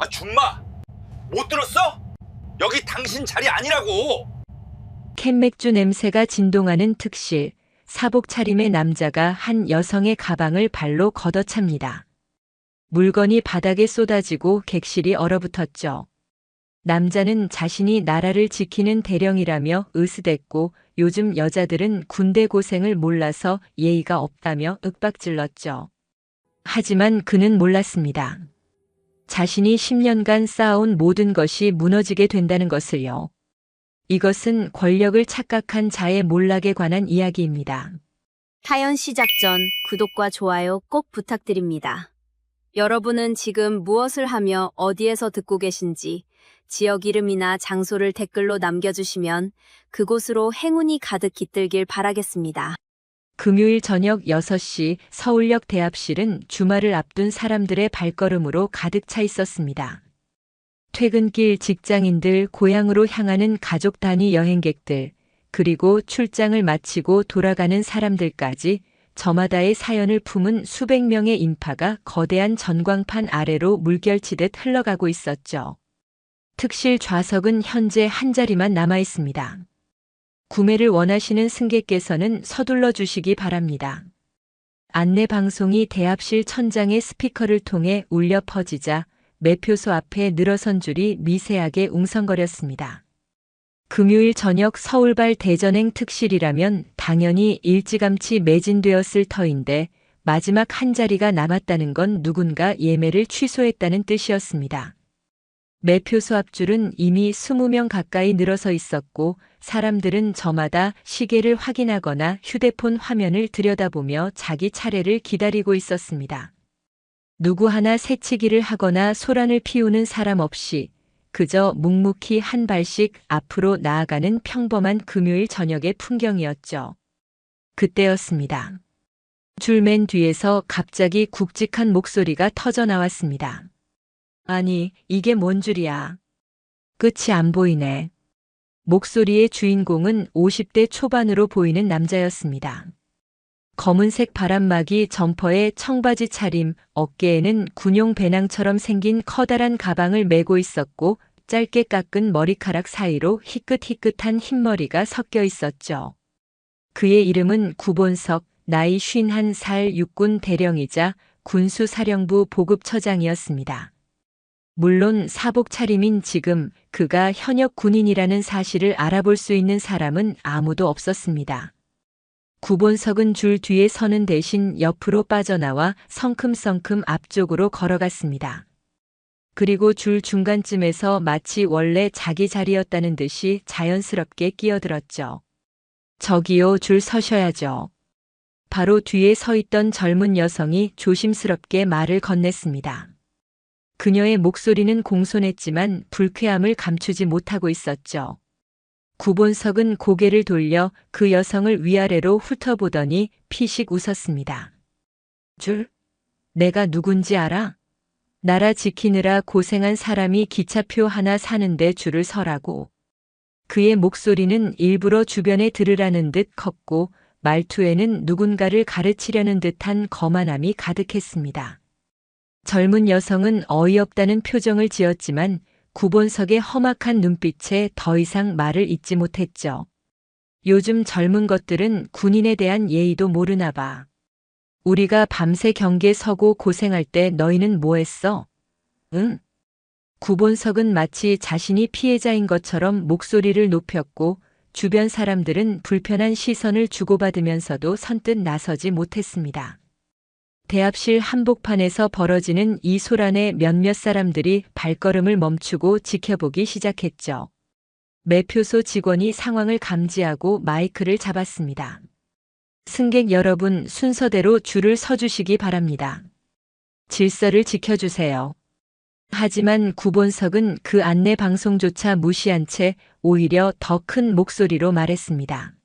아, 준마! 못 들었어? 여기 당신 자리 아니라고! 캔맥주 냄새가 진동하는 특실. 사복 차림의 남자가 한 여성의 가방을 발로 걷어찹니다. 물건이 바닥에 쏟아지고 객실이 얼어붙었죠. 남자는 자신이 나라를 지키는 대령이라며 으스댔고 요즘 여자들은 군대 고생을 몰라서 예의가 없다며 윽박질렀죠. 하지만 그는 몰랐습니다. 자신이 10년간 쌓아온 모든 것이 무너지게 된다는 것을요. 이것은 권력을 착각한 자의 몰락에 관한 이야기입니다. 사연 시작 전 구독과 좋아요 꼭 부탁드립니다. 여러분은 지금 무엇을 하며 어디에서 듣고 계신지 지역 이름이나 장소를 댓글로 남겨주시면 그곳으로 행운이 가득 깃들길 바라겠습니다. 금요일 저녁 6시 서울역 대합실은 주말을 앞둔 사람들의 발걸음으로 가득 차 있었습니다. 퇴근길 직장인들, 고향으로 향하는 가족 단위 여행객들, 그리고 출장을 마치고 돌아가는 사람들까지 저마다의 사연을 품은 수백 명의 인파가 거대한 전광판 아래로 물결치듯 흘러가고 있었죠. 특실 좌석은 현재 한 자리만 남아 있습니다. 구매를 원하시는 승객께서는 서둘러 주시기 바랍니다. 안내 방송이 대합실 천장의 스피커를 통해 울려 퍼지자 매표소 앞에 늘어선 줄이 미세하게 웅성거렸습니다. 금요일 저녁 서울발 대전행 특실이라면 당연히 일찌감치 매진되었을 터인데 마지막 한 자리가 남았다는 건 누군가 예매를 취소했다는 뜻이었습니다. 매표소 앞줄은 이미 20명 가까이 늘어서 있었고 사람들은 저마다 시계를 확인하거나 휴대폰 화면을 들여다보며 자기 차례를 기다리고 있었습니다. 누구 하나 새치기를 하거나 소란을 피우는 사람 없이 그저 묵묵히 한 발씩 앞으로 나아가는 평범한 금요일 저녁의 풍경이었죠. 그때였습니다. 줄 맨 뒤에서 갑자기 굵직한 목소리가 터져 나왔습니다. 아니, 이게 뭔 줄이야. 끝이 안 보이네. 목소리의 주인공은 50대 초반으로 보이는 남자였습니다. 검은색 바람막이 점퍼에 청바지 차림, 어깨에는 군용 배낭처럼 생긴 커다란 가방을 메고 있었고 짧게 깎은 머리카락 사이로 희끗희끗한 흰머리가 섞여 있었죠. 그의 이름은 구본석, 나이 51살 육군 대령이자 군수사령부 보급처장이었습니다. 물론 사복 차림인 지금 그가 현역 군인이라는 사실을 알아볼 수 있는 사람은 아무도 없었습니다. 구본석은 줄 뒤에 서는 대신 옆으로 빠져나와 성큼성큼 앞쪽으로 걸어갔습니다. 그리고 줄 중간쯤에서 마치 원래 자기 자리였다는 듯이 자연스럽게 끼어들었죠. 저기요, 줄 서셔야죠. 바로 뒤에 서 있던 젊은 여성이 조심스럽게 말을 건넸습니다. 그녀의 목소리는 공손했지만 불쾌함을 감추지 못하고 있었죠. 구본석은 고개를 돌려 그 여성을 위아래로 훑어보더니 피식 웃었습니다. 줄? 내가 누군지 알아? 나라 지키느라 고생한 사람이 기차표 하나 사는데 줄을 서라고. 그의 목소리는 일부러 주변에 들으라는 듯 컸고 말투에는 누군가를 가르치려는 듯한 거만함이 가득했습니다. 젊은 여성은 어이없다는 표정을 지었지만 구본석의 험악한 눈빛에 더 이상 말을 잇지 못했죠. 요즘 젊은 것들은 군인에 대한 예의도 모르나 봐. 우리가 밤새 경계에 서고 고생할 때 너희는 뭐 했어? 응? 구본석은 마치 자신이 피해자인 것처럼 목소리를 높였고 주변 사람들은 불편한 시선을 주고받으면서도 선뜻 나서지 못했습니다. 대합실 한복판에서 벌어지는 이 소란에 몇몇 사람들이 발걸음을 멈추고 지켜보기 시작했죠. 매표소 직원이 상황을 감지하고 마이크를 잡았습니다. 승객 여러분, 순서대로 줄을 서주시기 바랍니다. 질서를 지켜주세요. 하지만 구본석은 그 안내 방송조차 무시한 채 오히려 더 큰 목소리로 말했습니다.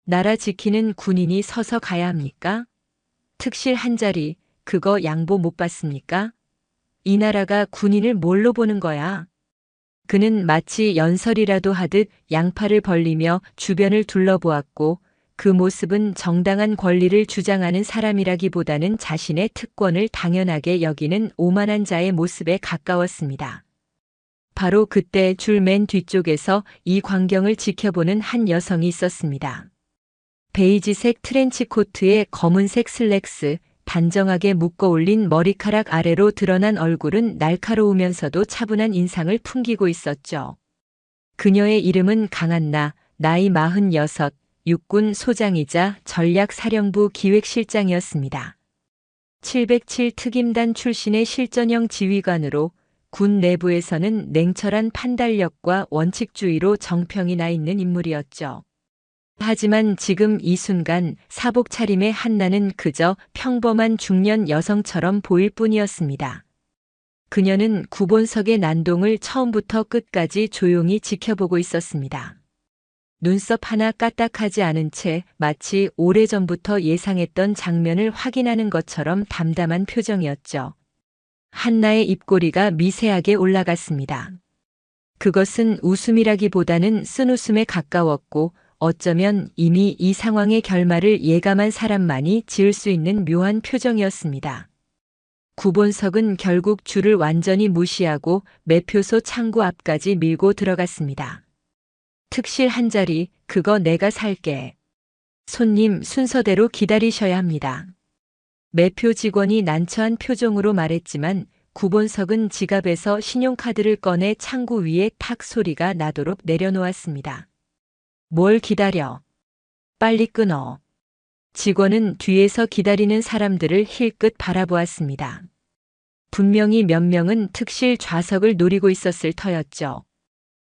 나라 지키는 군인이 서서 가야 합니까? 특실 한 자리, 그거 양보 못 받습니까? 이 나라가 군인을 뭘로 보는 거야? 그는 마치 연설이라도 하듯 양팔을 벌리며 주변을 둘러보았고 그 모습은 정당한 권리를 주장하는 사람이라기보다는 자신의 특권을 당연하게 여기는 오만한 자의 모습에 가까웠습니다. 바로 그때 줄 맨 뒤쪽에서 이 광경을 지켜보는 한 여성이 있었습니다. 베이지색 트렌치 코트에 검은색 슬랙스, 단정하게 묶어 올린 머리카락 아래로 드러난 얼굴은 날카로우면서도 차분한 인상을 풍기고 있었죠. 그녀의 이름은 강한나, 나이 46, 육군 소장이자 전략사령부 기획실장이었습니다. 707 특임단 출신의 실전형 지휘관으로 군 내부에서는 냉철한 판단력과 원칙주의로 정평이 나 있는 인물이었죠. 하지만 지금 이 순간 사복 차림의 한나는 그저 평범한 중년 여성처럼 보일 뿐이었습니다. 그녀는 구본석의 난동을 처음부터 끝까지 조용히 지켜보고 있었습니다. 눈썹 하나 까딱하지 않은 채 마치 오래전부터 예상했던 장면을 확인하는 것처럼 담담한 표정이었죠. 한나의 입꼬리가 미세하게 올라갔습니다. 그것은 웃음이라기보다는 쓴웃음에 가까웠고 어쩌면 이미 이 상황의 결말을 예감한 사람만이 지을 수 있는 묘한 표정이었습니다. 구본석은 결국 줄을 완전히 무시하고 매표소 창구 앞까지 밀고 들어갔습니다. 특실 한 자리, 그거 내가 살게. 손님 순서대로 기다리셔야 합니다. 매표 직원이 난처한 표정으로 말했지만 구본석은 지갑에서 신용카드를 꺼내 창구 위에 탁 소리가 나도록 내려놓았습니다. 뭘 기다려? 빨리 끊어. 직원은 뒤에서 기다리는 사람들을 힐끗 바라보았습니다. 분명히 몇 명은 특실 좌석을 노리고 있었을 터였죠.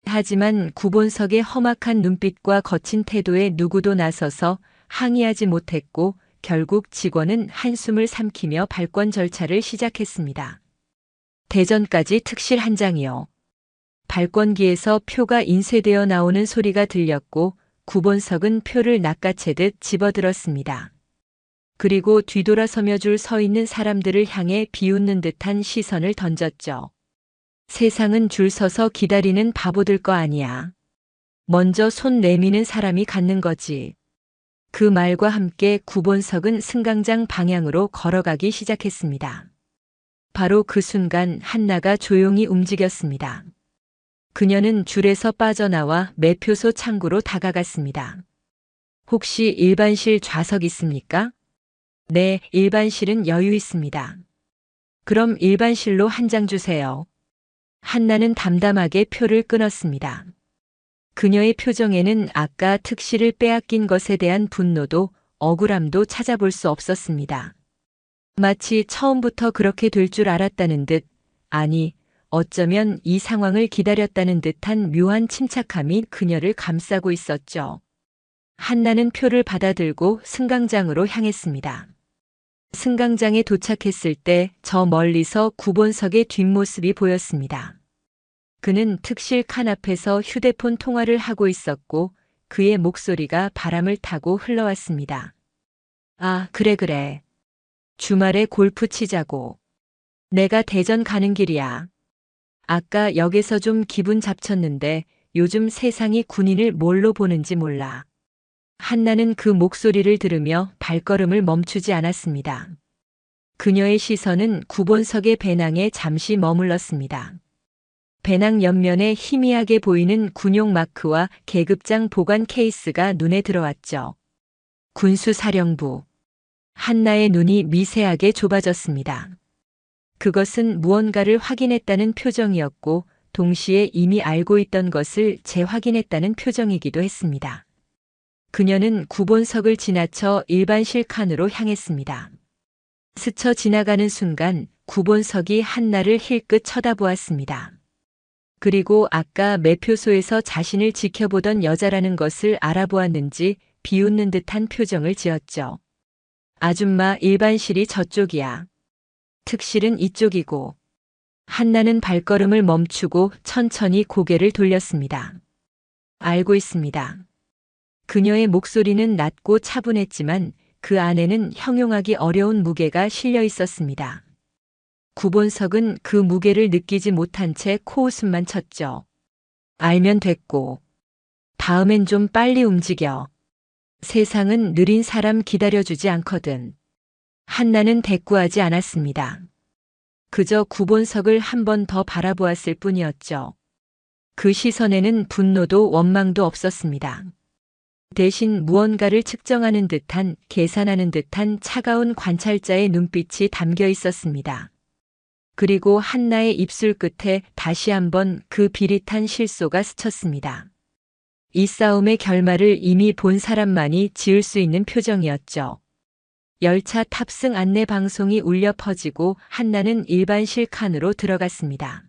하지만 구본석의 험악한 눈빛과 거친 태도에 누구도 나서서 항의하지 못했고 결국 직원은 한숨을 삼키며 발권 절차를 시작했습니다. 대전까지 특실 한 장이요. 발권기에서 표가 인쇄되어 나오는 소리가 들렸고 구본석은 표를 낚아채듯 집어들었습니다. 그리고 뒤돌아서며 줄 서 있는 사람들을 향해 비웃는 듯한 시선을 던졌죠. 세상은 줄 서서 기다리는 바보들 거 아니야. 먼저 손 내미는 사람이 갖는 거지. 그 말과 함께 구본석은 승강장 방향으로 걸어가기 시작했습니다. 바로 그 순간 한나가 조용히 움직였습니다. 그녀는 줄에서 빠져나와 매표소 창구로 다가갔습니다. 혹시 일반실 좌석 있습니까? 네, 일반실은 여유 있습니다. 그럼 일반실로 한 장 주세요. 한나는 담담하게 표를 끊었습니다. 그녀의 표정에는 아까 특실을 빼앗긴 것에 대한 분노도 억울함도 찾아볼 수 없었습니다. 마치 처음부터 그렇게 될 줄 알았다는 듯, 아니, 어쩌면 이 상황을 기다렸다는 듯한 묘한 침착함이 그녀를 감싸고 있었죠. 한나는 표를 받아들고 승강장으로 향했습니다. 승강장에 도착했을 때 저 멀리서 구본석의 뒷모습이 보였습니다. 그는 특실 칸 앞에서 휴대폰 통화를 하고 있었고 그의 목소리가 바람을 타고 흘러왔습니다. 아, 그래. 주말에 골프 치자고. 내가 대전 가는 길이야. 아까 역에서 좀 기분 잡쳤는데 요즘 세상이 군인을 뭘로 보는지 몰라. 한나는 그 목소리를 들으며 발걸음을 멈추지 않았습니다. 그녀의 시선은 구본석의 배낭에 잠시 머물렀습니다. 배낭 옆면에 희미하게 보이는 군용 마크와 계급장 보관 케이스가 눈에 들어왔죠. 군수사령부. 한나의 눈이 미세하게 좁아졌습니다. 그것은 무언가를 확인했다는 표정이었고 동시에 이미 알고 있던 것을 재확인했다는 표정이기도 했습니다. 그녀는 구본석을 지나쳐 일반실 칸으로 향했습니다. 스쳐 지나가는 순간 구본석이 한나를 힐끗 쳐다보았습니다. 그리고 아까 매표소에서 자신을 지켜보던 여자라는 것을 알아보았는지 비웃는 듯한 표정을 지었죠. 아줌마, 일반실이 저쪽이야. 특실은 이쪽이고. 한나는 발걸음을 멈추고 천천히 고개를 돌렸습니다. 알고 있습니다. 그녀의 목소리는 낮고 차분했지만 그 안에는 형용하기 어려운 무게가 실려 있었습니다. 구본석은 그 무게를 느끼지 못한 채 코웃음만 쳤죠. 알면 됐고. 다음엔 좀 빨리 움직여. 세상은 느린 사람 기다려주지 않거든. 한나는 대꾸하지 않았습니다. 그저 구본석을 한 번 더 바라보았을 뿐이었죠. 그 시선에는 분노도 원망도 없었습니다. 대신 무언가를 측정하는 듯한, 계산하는 듯한 차가운 관찰자의 눈빛이 담겨 있었습니다. 그리고 한나의 입술 끝에 다시 한번 그 비릿한 실소가 스쳤습니다. 이 싸움의 결말을 이미 본 사람만이 지을 수 있는 표정이었죠. 열차 탑승 안내 방송이 울려 퍼지고 한나는 일반실 칸으로 들어갔습니다.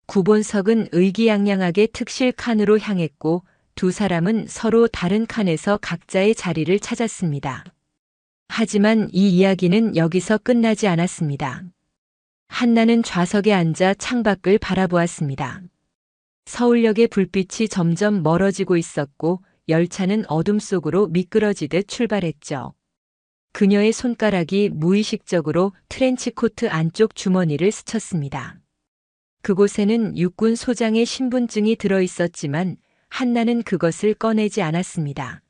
구본석은 의기양양하게 특실 칸으로 향했고 두 사람은 서로 다른 칸에서 각자의 자리를 찾았습니다. 하지만 이 이야기는 여기서 끝나지 않았습니다. 한나는 좌석에 앉아 창밖을 바라보았습니다. 서울역의 불빛이 점점 멀어지고 있었고 열차는 어둠 속으로 미끄러지듯 출발했죠. 그녀의 손가락이 무의식적으로 트렌치코트 안쪽 주머니를 스쳤습니다. 그곳에는 육군 소장의 신분증이 들어 있었지만 한나는 그것을 꺼내지 않았습니다.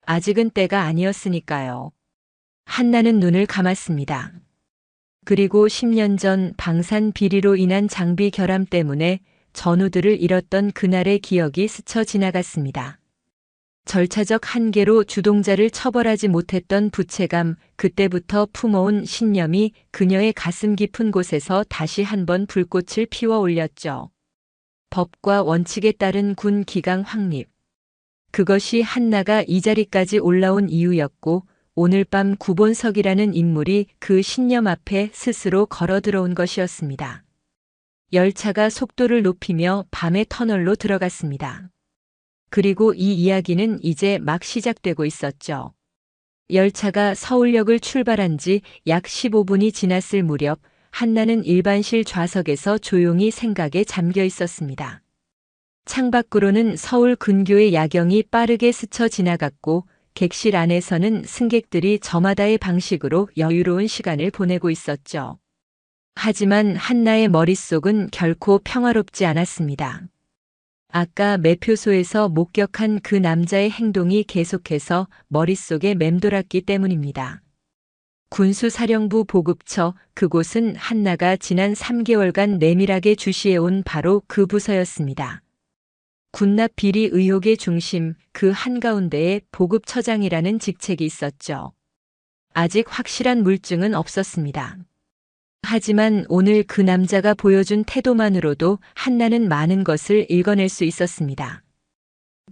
아직은 때가 아니었으니까요. 한나는 눈을 감았습니다. 그리고 10년 전 방산 비리로 인한 장비 결함 때문에 전우들을 잃었던 그날의 기억이 스쳐 지나갔습니다. 절차적 한계로 주동자를 처벌하지 못했던 부채감, 그때부터 품어온 신념이 그녀의 가슴 깊은 곳에서 다시 한번 불꽃을 피워 올렸죠. 법과 원칙에 따른 군 기강 확립. 그것이 한나가 이 자리까지 올라온 이유였고 오늘 밤 구본석이라는 인물이 그 신념 앞에 스스로 걸어 들어온 것이었습니다. 열차가 속도를 높이며 밤의 터널로 들어갔습니다. 그리고 이 이야기는 이제 막 시작되고 있었죠. 열차가 서울역을 출발한 지 약 15분이 지났을 무렵 한나는 일반실 좌석에서 조용히 생각에 잠겨 있었습니다. 창밖으로는 서울 근교의 야경이 빠르게 스쳐 지나갔고 객실 안에서는 승객들이 저마다의 방식으로 여유로운 시간을 보내고 있었죠. 하지만 한나의 머릿속은 결코 평화롭지 않았습니다. 아까 매표소에서 목격한 그 남자의 행동이 계속해서 머릿속에 맴돌았기 때문입니다. 군수사령부 보급처, 그곳은 한나가 지난 3개월간 내밀하게 주시해온 바로 그 부서였습니다. 군납 비리 의혹의 중심, 그 한가운데에 보급처장이라는 직책이 있었죠. 아직 확실한 물증은 없었습니다. 하지만 오늘 그 남자가 보여준 태도만으로도 한나는 많은 것을 읽어낼 수 있었습니다.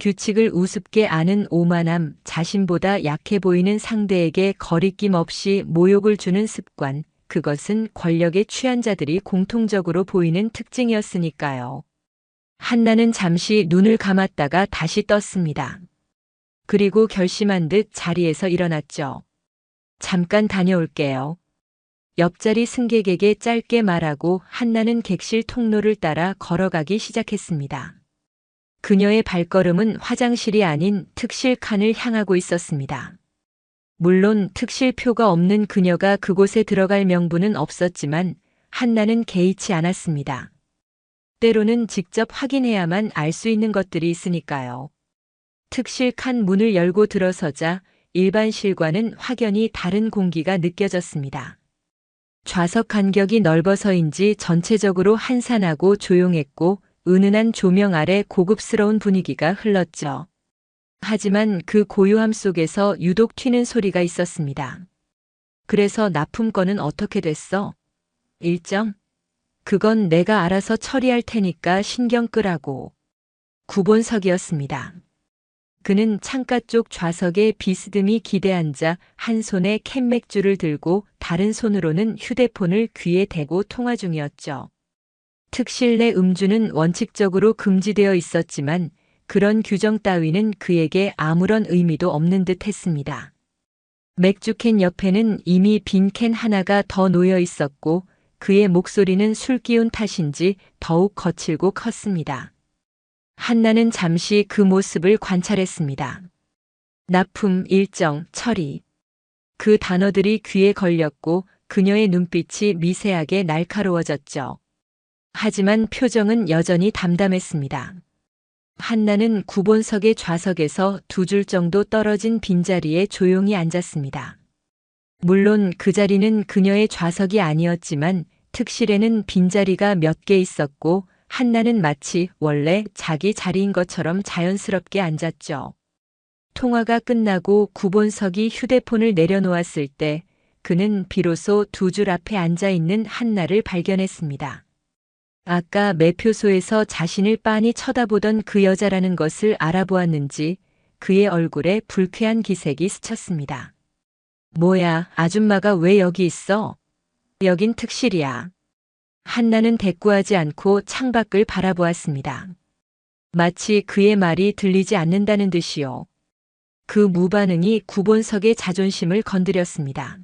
규칙을 우습게 아는 오만함, 자신보다 약해 보이는 상대에게 거리낌 없이 모욕을 주는 습관, 그것은 권력에 취한 자들이 공통적으로 보이는 특징이었으니까요. 한나는 잠시 눈을 감았다가 다시 떴습니다. 그리고 결심한 듯 자리에서 일어났죠. 잠깐 다녀올게요. 옆자리 승객에게 짧게 말하고 한나는 객실 통로를 따라 걸어가기 시작했습니다. 그녀의 발걸음은 화장실이 아닌 특실 칸을 향하고 있었습니다. 물론 특실표가 없는 그녀가 그곳에 들어갈 명분은 없었지만 한나는 개의치 않았습니다. 때로는 직접 확인해야만 알 수 있는 것들이 있으니까요. 특실 칸 문을 열고 들어서자 일반실과는 확연히 다른 공기가 느껴졌습니다. 좌석 간격이 넓어서인지 전체적으로 한산하고 조용했고 은은한 조명 아래 고급스러운 분위기가 흘렀죠. 하지만 그 고요함 속에서 유독 튀는 소리가 있었습니다. 그래서 납품건은 어떻게 됐어? 일정? 그건 내가 알아서 처리할 테니까 신경 끄라고. 구본석이었습니다. 그는 창가 쪽 좌석에 비스듬히 기대앉아 한 손에 캔맥주를 들고 다른 손으로는 휴대폰을 귀에 대고 통화 중이었죠. 특실 내 음주는 원칙적으로 금지되어 있었지만 그런 규정 따위는 그에게 아무런 의미도 없는 듯 했습니다. 맥주캔 옆에는 이미 빈 캔 하나가 더 놓여 있었고 그의 목소리는 술 기운 탓인지 더욱 거칠고 컸습니다. 한나는 잠시 그 모습을 관찰했습니다. 납품, 일정, 처리. 그 단어들이 귀에 걸렸고 그녀의 눈빛이 미세하게 날카로워졌죠. 하지만 표정은 여전히 담담했습니다. 한나는 구본석의 좌석에서 두 줄 정도 떨어진 빈자리에 조용히 앉았습니다. 물론 그 자리는 그녀의 좌석이 아니었지만 특실에는 빈자리가 몇 개 있었고 한나는 마치 원래 자기 자리인 것처럼 자연스럽게 앉았죠. 통화가 끝나고 구본석이 휴대폰을 내려놓았을 때 그는 비로소 두 줄 앞에 앉아 있는 한나를 발견했습니다. 아까 매표소에서 자신을 빤히 쳐다보던 그 여자라는 것을 알아보았는지 그의 얼굴에 불쾌한 기색이 스쳤습니다. 뭐야, 아줌마가 왜 여기 있어? 여긴 특실이야. 한나는 대꾸하지 않고 창밖을 바라보았습니다. 마치 그의 말이 들리지 않는다는 듯이요. 그 무반응이 구본석의 자존심을 건드렸습니다.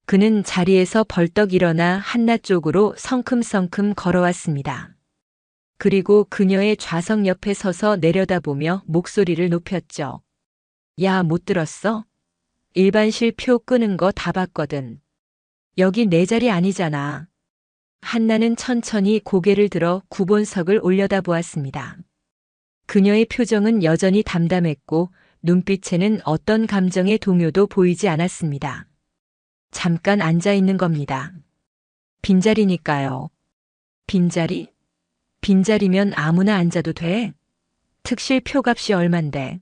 그는 자리에서 벌떡 일어나 한나 쪽으로 성큼성큼 걸어왔습니다. 그리고 그녀의 좌석 옆에 서서 내려다보며 목소리를 높였죠. 야, 못 들었어? 일반실 표 끄는 거 다 봤거든. 여기 내 자리 아니잖아. 한나는 천천히 고개를 들어 구본석을 올려다보았습니다. 그녀의 표정은 여전히 담담했고 눈빛에는 어떤 감정의 동요도 보이지 않았습니다. 잠깐 앉아 있는 겁니다. 빈자리니까요. 빈자리? 빈자리면 아무나 앉아도 돼? 특실 표값이 얼만데?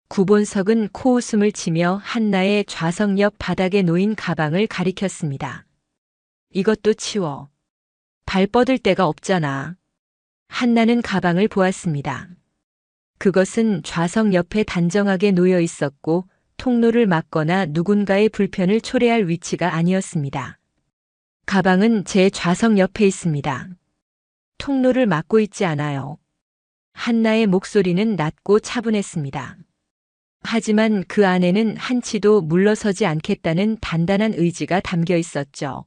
구본석은 코웃음을 치며 한나의 좌석 옆 바닥에 놓인 가방을 가리켰습니다. 이것도 치워. 발 뻗을 데가 없잖아. 한나는 가방을 보았습니다. 그것은 좌석 옆에 단정하게 놓여 있었고 통로를 막거나 누군가의 불편을 초래할 위치가 아니었습니다. 가방은 제 좌석 옆에 있습니다. 통로를 막고 있지 않아요. 한나의 목소리는 낮고 차분했습니다. 하지만 그 안에는 한치도 물러서지 않겠다는 단단한 의지가 담겨 있었죠.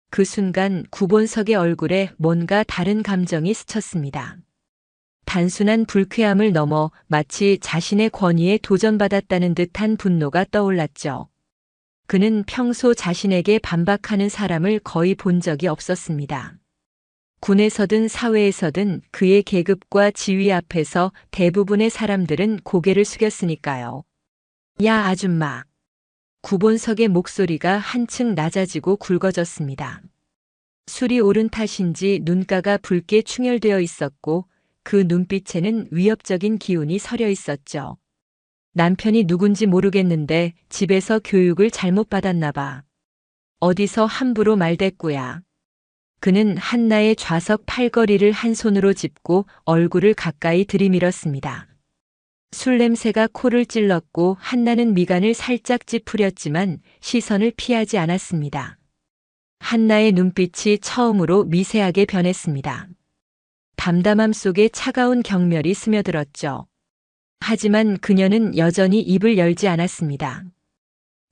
그 순간 구본석의 얼굴에 뭔가 다른 감정이 스쳤습니다. 단순한 불쾌함을 넘어 마치 자신의 권위에 도전받았다는 듯한 분노가 떠올랐죠. 그는 평소 자신에게 반박하는 사람을 거의 본 적이 없었습니다. 군에서든 사회에서든 그의 계급과 지위 앞에서 대부분의 사람들은 고개를 숙였으니까요. 야, 아줌마. 구본석의 목소리가 한층 낮아지고 굵어졌습니다. 술이 오른 탓인지 눈가가 붉게 충혈되어 있었고 그 눈빛에는 위협적인 기운이 서려 있었죠. 남편이 누군지 모르겠는데 집에서 교육을 잘못 받았나 봐. 어디서 함부로 말대꾸야. 그는 한나의 좌석 팔걸이를 한 손으로 짚고 얼굴을 가까이 들이밀었습니다. 술 냄새가 코를 찔렀고 한나는 미간을 살짝 찌푸렸지만 시선을 피하지 않았습니다. 한나의 눈빛이 처음으로 미세하게 변했습니다. 담담함 속에 차가운 경멸이 스며들었죠. 하지만 그녀는 여전히 입을 열지 않았습니다.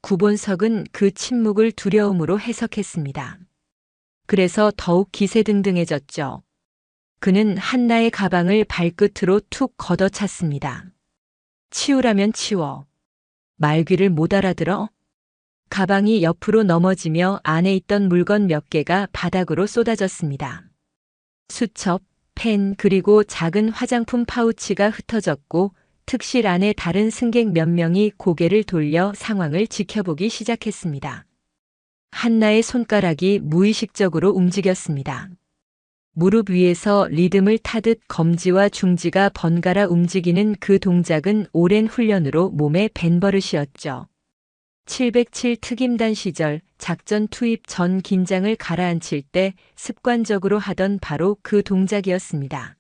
구본석은 그 침묵을 두려움으로 해석했습니다. 그래서 더욱 기세등등해졌죠. 그는 한나의 가방을 발끝으로 툭 걷어찼습니다. 치우라면 치워. 말귀를 못 알아들어? 가방이 옆으로 넘어지며 안에 있던 물건 몇 개가 바닥으로 쏟아졌습니다. 수첩, 펜 그리고 작은 화장품 파우치가 흩어졌고 특실 안에 다른 승객 몇 명이 고개를 돌려 상황을 지켜보기 시작했습니다. 한나의 손가락이 무의식적으로 움직였습니다. 무릎 위에서 리듬을 타듯 검지와 중지가 번갈아 움직이는 그 동작은 오랜 훈련으로 몸에 밴 버릇이었죠. 707 특임단 시절 작전 투입 전 긴장을 가라앉힐 때 습관적으로 하던 바로 그 동작이었습니다.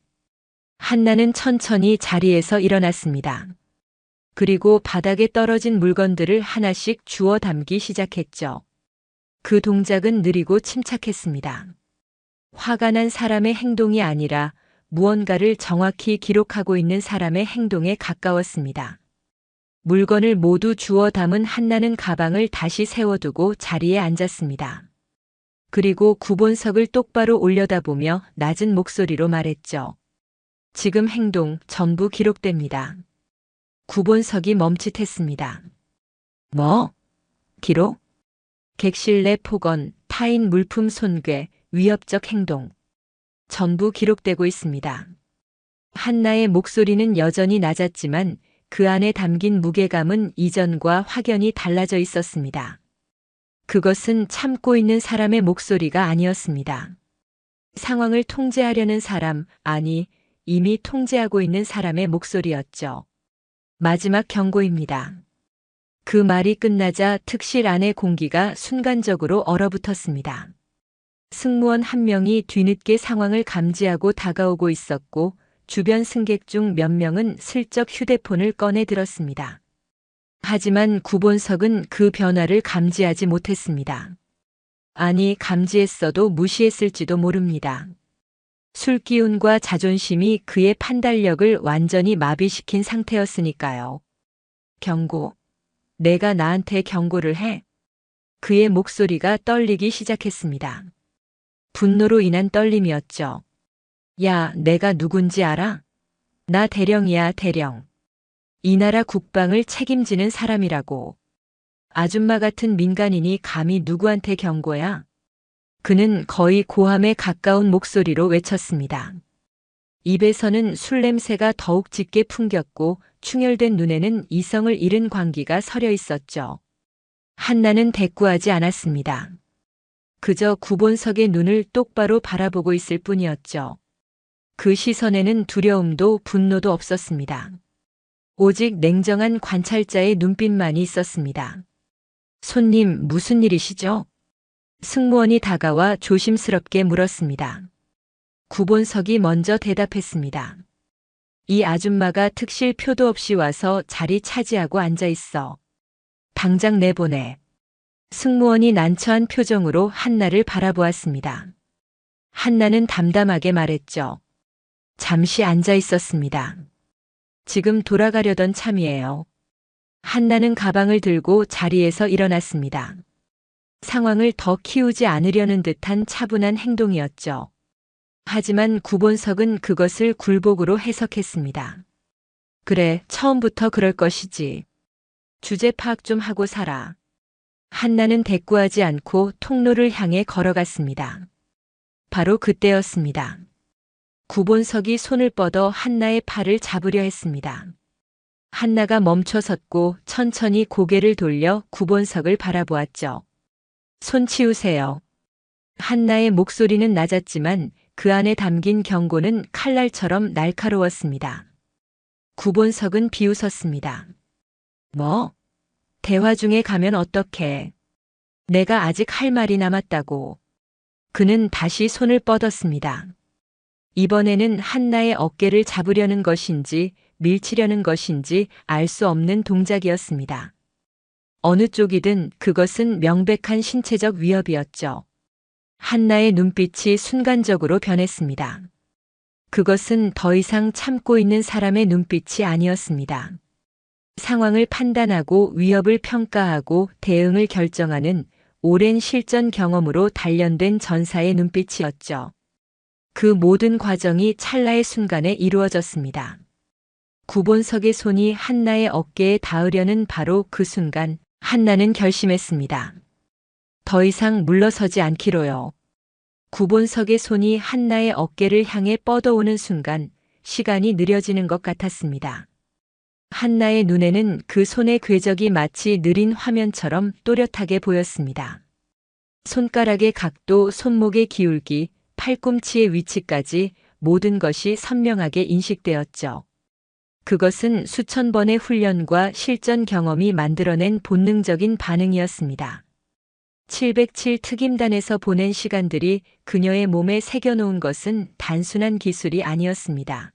한나는 천천히 자리에서 일어났습니다. 그리고 바닥에 떨어진 물건들을 하나씩 주워 담기 시작했죠. 그 동작은 느리고 침착했습니다. 화가 난 사람의 행동이 아니라 무언가를 정확히 기록하고 있는 사람의 행동에 가까웠습니다. 물건을 모두 주워 담은 한나는 가방을 다시 세워두고 자리에 앉았습니다. 그리고 구본석을 똑바로 올려다보며 낮은 목소리로 말했죠. 지금 행동 전부 기록됩니다. 구본석이 멈칫했습니다. 뭐? 기록? 객실 내 폭언, 타인 물품 손괴, 위협적 행동. 전부 기록되고 있습니다. 한나의 목소리는 여전히 낮았지만 그 안에 담긴 무게감은 이전과 확연히 달라져 있었습니다. 그것은 참고 있는 사람의 목소리가 아니었습니다. 상황을 통제하려는 사람, 아니, 이미 통제하고 있는 사람의 목소리였죠. 마지막 경고입니다. 그 말이 끝나자 특실 안의 공기가 순간적으로 얼어붙었습니다. 승무원 한 명이 뒤늦게 상황을 감지하고 다가오고 있었고 주변 승객 중 몇 명은 슬쩍 휴대폰을 꺼내 들었습니다. 하지만 구본석은 그 변화를 감지하지 못했습니다. 아니, 감지했어도 무시했을지도 모릅니다. 술기운과 자존심이 그의 판단력을 완전히 마비시킨 상태였으니까요. 경고. 내가 나한테 경고를 해? 그의 목소리가 떨리기 시작했습니다. 분노로 인한 떨림이었죠. 야, 내가 누군지 알아? 나 대령이야, 대령. 이 나라 국방을 책임지는 사람이라고. 아줌마 같은 민간인이 감히 누구한테 경고야? 그는 거의 고함에 가까운 목소리로 외쳤습니다. 입에서는 술 냄새가 더욱 짙게 풍겼고 충혈된 눈에는 이성을 잃은 광기가 서려 있었죠. 한나는 대꾸하지 않았습니다. 그저 구본석의 눈을 똑바로 바라보고 있을 뿐이었죠. 그 시선에는 두려움도 분노도 없었습니다. 오직 냉정한 관찰자의 눈빛만이 있었습니다. 손님, 무슨 일이시죠? 승무원이 다가와 조심스럽게 물었습니다. 구본석이 먼저 대답했습니다. 이 아줌마가 특실 표도 없이 와서 자리 차지하고 앉아 있어. 당장 내보내. 승무원이 난처한 표정으로 한나를 바라보았습니다. 한나는 담담하게 말했죠. 잠시 앉아 있었습니다. 지금 돌아가려던 참이에요. 한나는 가방을 들고 자리에서 일어났습니다. 상황을 더 키우지 않으려는 듯한 차분한 행동이었죠. 하지만 구본석은 그것을 굴복으로 해석했습니다. 그래, 처음부터 그럴 것이지. 주제 파악 좀 하고 살아. 한나는 대꾸하지 않고 통로를 향해 걸어갔습니다. 바로 그때였습니다. 구본석이 손을 뻗어 한나의 팔을 잡으려 했습니다. 한나가 멈춰 섰고 천천히 고개를 돌려 구본석을 바라보았죠. 손 치우세요. 한나의 목소리는 낮았지만 그 안에 담긴 경고는 칼날처럼 날카로웠습니다. 구본석은 비웃었습니다. 뭐? 대화 중에 가면 어떡해. 내가 아직 할 말이 남았다고. 그는 다시 손을 뻗었습니다. 이번에는 한나의 어깨를 잡으려는 것인지 밀치려는 것인지 알 수 없는 동작이었습니다. 어느 쪽이든 그것은 명백한 신체적 위협이었죠. 한나의 눈빛이 순간적으로 변했습니다. 그것은 더 이상 참고 있는 사람의 눈빛이 아니었습니다. 상황을 판단하고 위협을 평가하고 대응을 결정하는 오랜 실전 경험으로 단련된 전사의 눈빛이었죠. 그 모든 과정이 찰나의 순간에 이루어졌습니다. 구본석의 손이 한나의 어깨에 닿으려는 바로 그 순간 한나는 결심했습니다. 더 이상 물러서지 않기로요. 구본석의 손이 한나의 어깨를 향해 뻗어오는 순간 시간이 느려지는 것 같았습니다. 한나의 눈에는 그 손의 궤적이 마치 느린 화면처럼 또렷하게 보였습니다. 손가락의 각도, 손목의 기울기, 팔꿈치의 위치까지 모든 것이 선명하게 인식되었죠. 그것은 수천 번의 훈련과 실전 경험이 만들어낸 본능적인 반응이었습니다. 707 특임단에서 보낸 시간들이 그녀의 몸에 새겨놓은 것은 단순한 기술이 아니었습니다.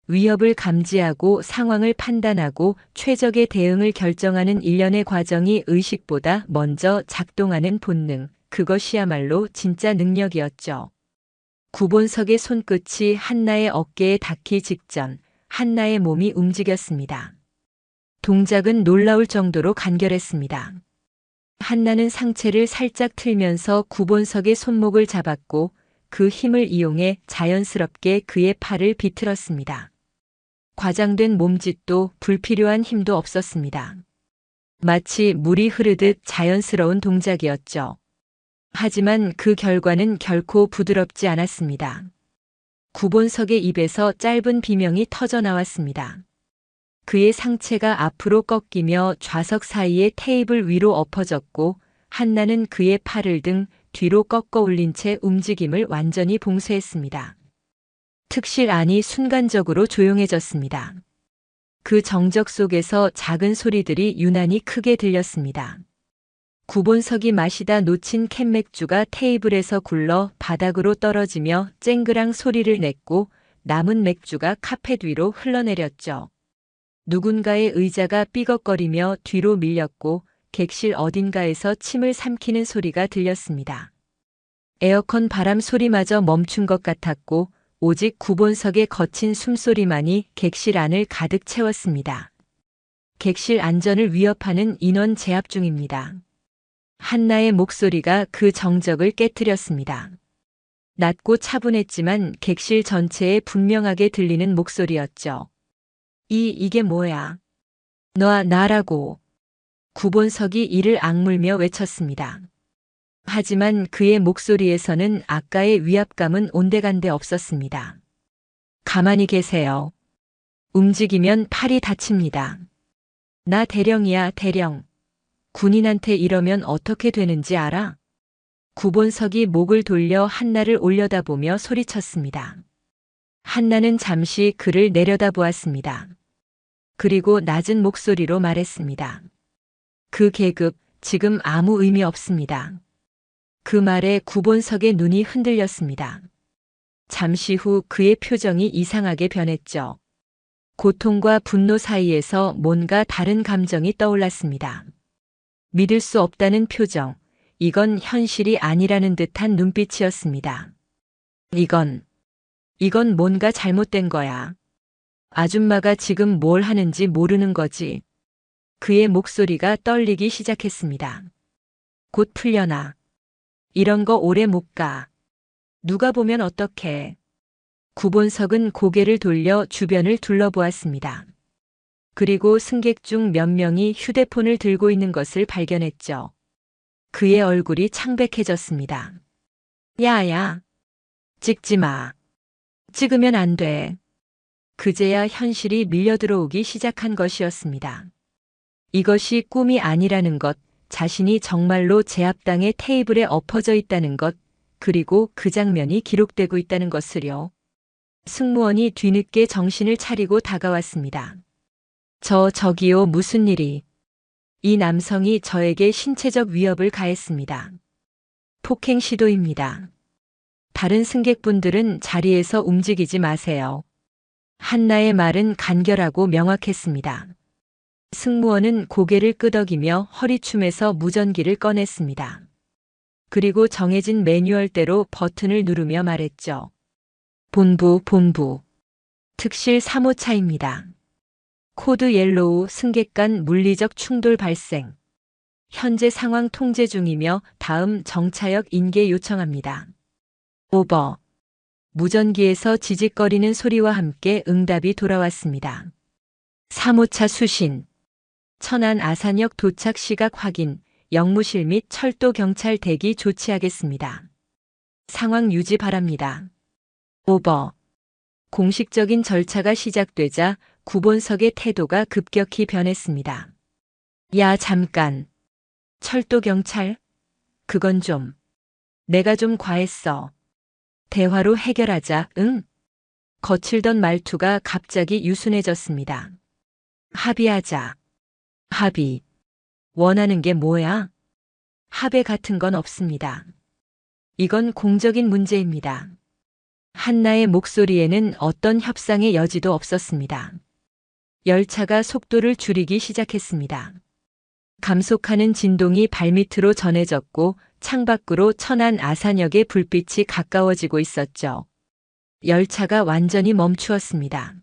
위협을 감지하고 상황을 판단하고 최적의 대응을 결정하는 일련의 과정이 의식보다 먼저 작동하는 본능, 그것이야말로 진짜 능력이었죠. 구본석의 손끝이 한나의 어깨에 닿기 직전 한나의 몸이 움직였습니다. 동작은 놀라울 정도로 간결했습니다. 한나는 상체를 살짝 틀면서 구본석의 손목을 잡았고 그 힘을 이용해 자연스럽게 그의 팔을 비틀었습니다. 과장된 몸짓도 불필요한 힘도 없었습니다. 마치 물이 흐르듯 자연스러운 동작이었죠. 하지만 그 결과는 결코 부드럽지 않았습니다. 구본석의 입에서 짧은 비명이 터져 나왔습니다. 그의 상체가 앞으로 꺾이며 좌석 사이의 테이블 위로 엎어졌고 한나는 그의 팔을 등 뒤로 꺾어 올린 채 움직임을 완전히 봉쇄했습니다. 특실 안이 순간적으로 조용해졌습니다. 그 정적 속에서 작은 소리들이 유난히 크게 들렸습니다. 구본석이 마시다 놓친 캔맥주가 테이블에서 굴러 바닥으로 떨어지며 쨍그랑 소리를 냈고 남은 맥주가 카펫 위로 흘러내렸죠. 누군가의 의자가 삐걱거리며 뒤로 밀렸고 객실 어딘가에서 침을 삼키는 소리가 들렸습니다. 에어컨 바람 소리마저 멈춘 것 같았고 오직 구본석의 거친 숨소리만이 객실 안을 가득 채웠습니다. 객실 안전을 위협하는 인원 제압 중입니다. 한나의 목소리가 그 정적을 깨뜨렸습니다. 낮고 차분했지만 객실 전체에 분명하게 들리는 목소리였죠. 이게 뭐야? 나라고. 구본석이 이를 악물며 외쳤습니다. 하지만 그의 목소리에서는 아까의 위압감은 온데간데 없었습니다. 가만히 계세요. 움직이면 팔이 다칩니다. 나 대령이야, 대령. 군인한테 이러면 어떻게 되는지 알아? 구본석이 목을 돌려 한나를 올려다보며 소리쳤습니다. 한나는 잠시 그를 내려다보았습니다. 그리고 낮은 목소리로 말했습니다. 그 계급 지금 아무 의미 없습니다. 그 말에 구본석의 눈이 흔들렸습니다. 잠시 후 그의 표정이 이상하게 변했죠. 고통과 분노 사이에서 뭔가 다른 감정이 떠올랐습니다. 믿을 수 없다는 표정, 이건 현실이 아니라는 듯한 눈빛이었습니다. 이건 뭔가 잘못된 거야. 아줌마가 지금 뭘 하는지 모르는 거지. 그의 목소리가 떨리기 시작했습니다. 곧 풀려나. 이런 거 오래 못 가. 누가 보면 어떡해. 구본석은 고개를 돌려 주변을 둘러보았습니다. 그리고 승객 중 몇 명이 휴대폰을 들고 있는 것을 발견했죠. 그의 얼굴이 창백해졌습니다. 야야, 찍지 마. 찍으면 안 돼. 그제야 현실이 밀려들어오기 시작한 것이었습니다. 이것이 꿈이 아니라는 것, 자신이 정말로 제압당의 테이블에 엎어져 있다는 것, 그리고 그 장면이 기록되고 있다는 것을요. 승무원이 뒤늦게 정신을 차리고 다가왔습니다. 저기요, 무슨 일이? 이 남성이 저에게 신체적 위협을 가했습니다. 폭행 시도입니다. 다른 승객분들은 자리에서 움직이지 마세요. 한나의 말은 간결하고 명확했습니다. 승무원은 고개를 끄덕이며 허리춤에서 무전기를 꺼냈습니다. 그리고 정해진 매뉴얼대로 버튼을 누르며 말했죠. 본부. 특실 3호차입니다. 코드 옐로우 승객 간 물리적 충돌 발생. 현재 상황 통제 중이며 다음 정차역 인계 요청합니다. 오버. 무전기에서 지직거리는 소리와 함께 응답이 돌아왔습니다. 3호차 수신. 천안 아산역 도착 시각 확인, 역무실 및 철도 경찰 대기 조치하겠습니다. 상황 유지 바랍니다. 오버. 공식적인 절차가 시작되자 구본석의 태도가 급격히 변했습니다. 야, 잠깐. 철도 경찰? 그건 좀. 내가 좀 과했어. 대화로 해결하자, 응? 거칠던 말투가 갑자기 유순해졌습니다. 합의하자. 합의. 원하는 게 뭐야? 합의 같은 건 없습니다. 이건 공적인 문제입니다. 한나의 목소리에는 어떤 협상의 여지도 없었습니다. 열차가 속도를 줄이기 시작했습니다. 감속하는 진동이 발밑으로 전해졌고 창밖으로 천안 아산역의 불빛이 가까워지고 있었죠. 열차가 완전히 멈추었습니다.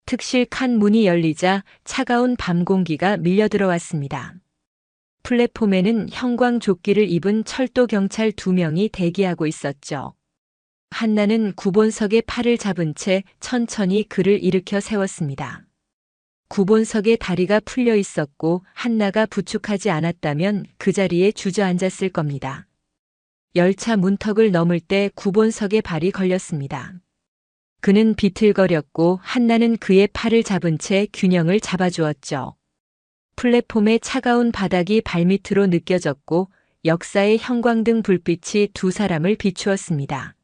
특실 칸 문이 열리자 차가운 밤 공기가 밀려들어왔습니다. 플랫폼에는 형광조끼를 입은 철도 경찰 2명이 대기하고 있었죠. 한나는 구본석의 팔을 잡은 채 천천히 그를 일으켜 세웠습니다. 구본석의 다리가 풀려 있었고 한나가 부축하지 않았다면 그 자리에 주저앉았을 겁니다. 열차 문턱을 넘을 때 구본석의 발이 걸렸습니다. 그는 비틀거렸고 한나는 그의 팔을 잡은 채 균형을 잡아주었죠. 플랫폼의 차가운 바닥이 발밑으로 느껴졌고 역사의 형광등 불빛이 두 사람을 비추었습니다.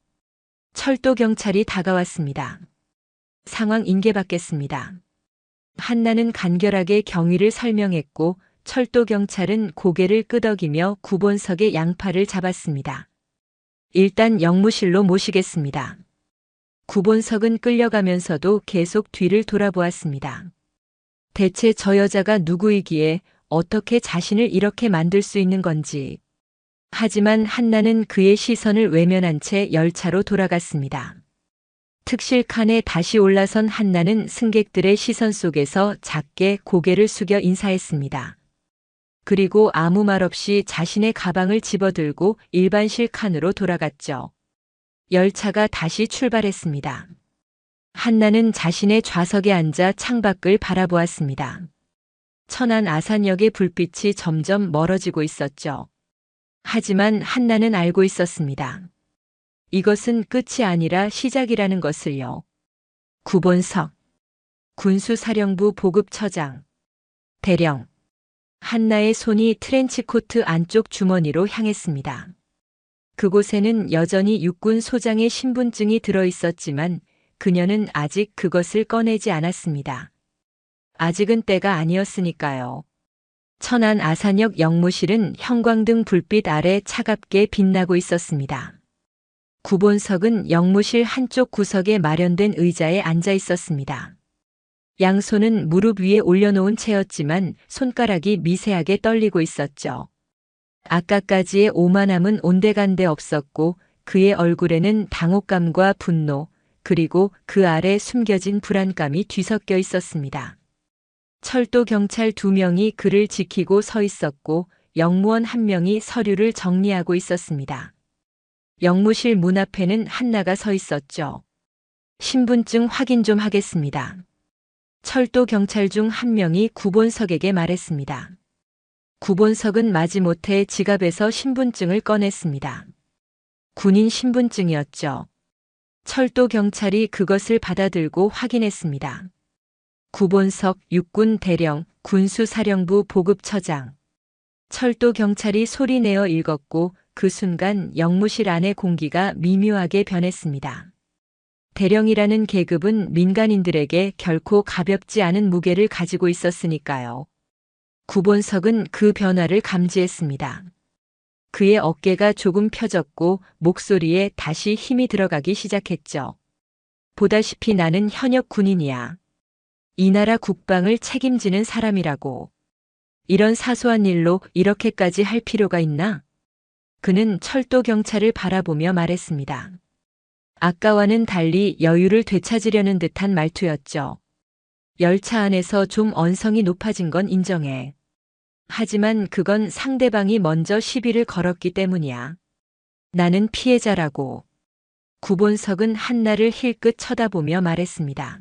철도 경찰이 다가왔습니다. 상황 인계받겠습니다. 한나는 간결하게 경위를 설명했고 철도 경찰은 고개를 끄덕이며 구본석의 양팔을 잡았습니다. 일단 영무실로 모시겠습니다. 구본석은 끌려가면서도 계속 뒤를 돌아보았습니다. 대체 저 여자가 누구이기에 어떻게 자신을 이렇게 만들 수 있는 건지. 하지만 한나는 그의 시선을 외면한 채 열차로 돌아갔습니다. 특실칸에 다시 올라선 한나는 승객들의 시선 속에서 작게 고개를 숙여 인사했습니다. 그리고 아무 말 없이 자신의 가방을 집어들고 일반실 칸으로 돌아갔죠. 열차가 다시 출발했습니다. 한나는 자신의 좌석에 앉아 창밖을 바라보았습니다. 천안 아산역의 불빛이 점점 멀어지고 있었죠. 하지만 한나는 알고 있었습니다. 이것은 끝이 아니라 시작이라는 것을요. 구본석, 군수사령부 보급처장, 대령. 한나의 손이 트렌치코트 안쪽 주머니로 향했습니다. 그곳에는 여전히 육군 소장의 신분증이 들어 있었지만 그녀는 아직 그것을 꺼내지 않았습니다. 아직은 때가 아니었으니까요. 천안 아산역 영무실은 형광등 불빛 아래 차갑게 빛나고 있었습니다. 구본석은 영무실 한쪽 구석에 마련된 의자에 앉아 있었습니다. 양손은 무릎 위에 올려놓은 채였지만 손가락이 미세하게 떨리고 있었죠. 아까까지의 오만함은 온데간데 없었고 그의 얼굴에는 당혹감과 분노, 그리고 그 아래 숨겨진 불안감이 뒤섞여 있었습니다. 철도 경찰 2명이 그를 지키고 서 있었고 영무원 1명이 서류를 정리하고 있었습니다. 영무실 문 앞에는 한나가 서 있었죠. 신분증 확인 좀 하겠습니다. 철도 경찰 중 1명이 구본석에게 말했습니다. 구본석은 마지못해 지갑에서 신분증을 꺼냈습니다. 군인 신분증이었죠. 철도 경찰이 그것을 받아들고 확인했습니다. 구본석 육군 대령 군수사령부 보급처장. 철도 경찰이 소리내어 읽었고 그 순간 영무실 안의 공기가 미묘하게 변했습니다. 대령이라는 계급은 민간인들에게 결코 가볍지 않은 무게를 가지고 있었으니까요. 구본석은 그 변화를 감지했습니다. 그의 어깨가 조금 펴졌고 목소리에 다시 힘이 들어가기 시작했죠. 보다시피 나는 현역 군인이야. 이 나라 국방을 책임지는 사람이라고. 이런 사소한 일로 이렇게까지 할 필요가 있나? 그는 철도 경찰을 바라보며 말했습니다. 아까와는 달리 여유를 되찾으려는 듯한 말투였죠. 열차 안에서 좀 언성이 높아진 건 인정해. 하지만 그건 상대방이 먼저 시비를 걸었기 때문이야. 나는 피해자라고. 구본석은 한나를 힐끗 쳐다보며 말했습니다.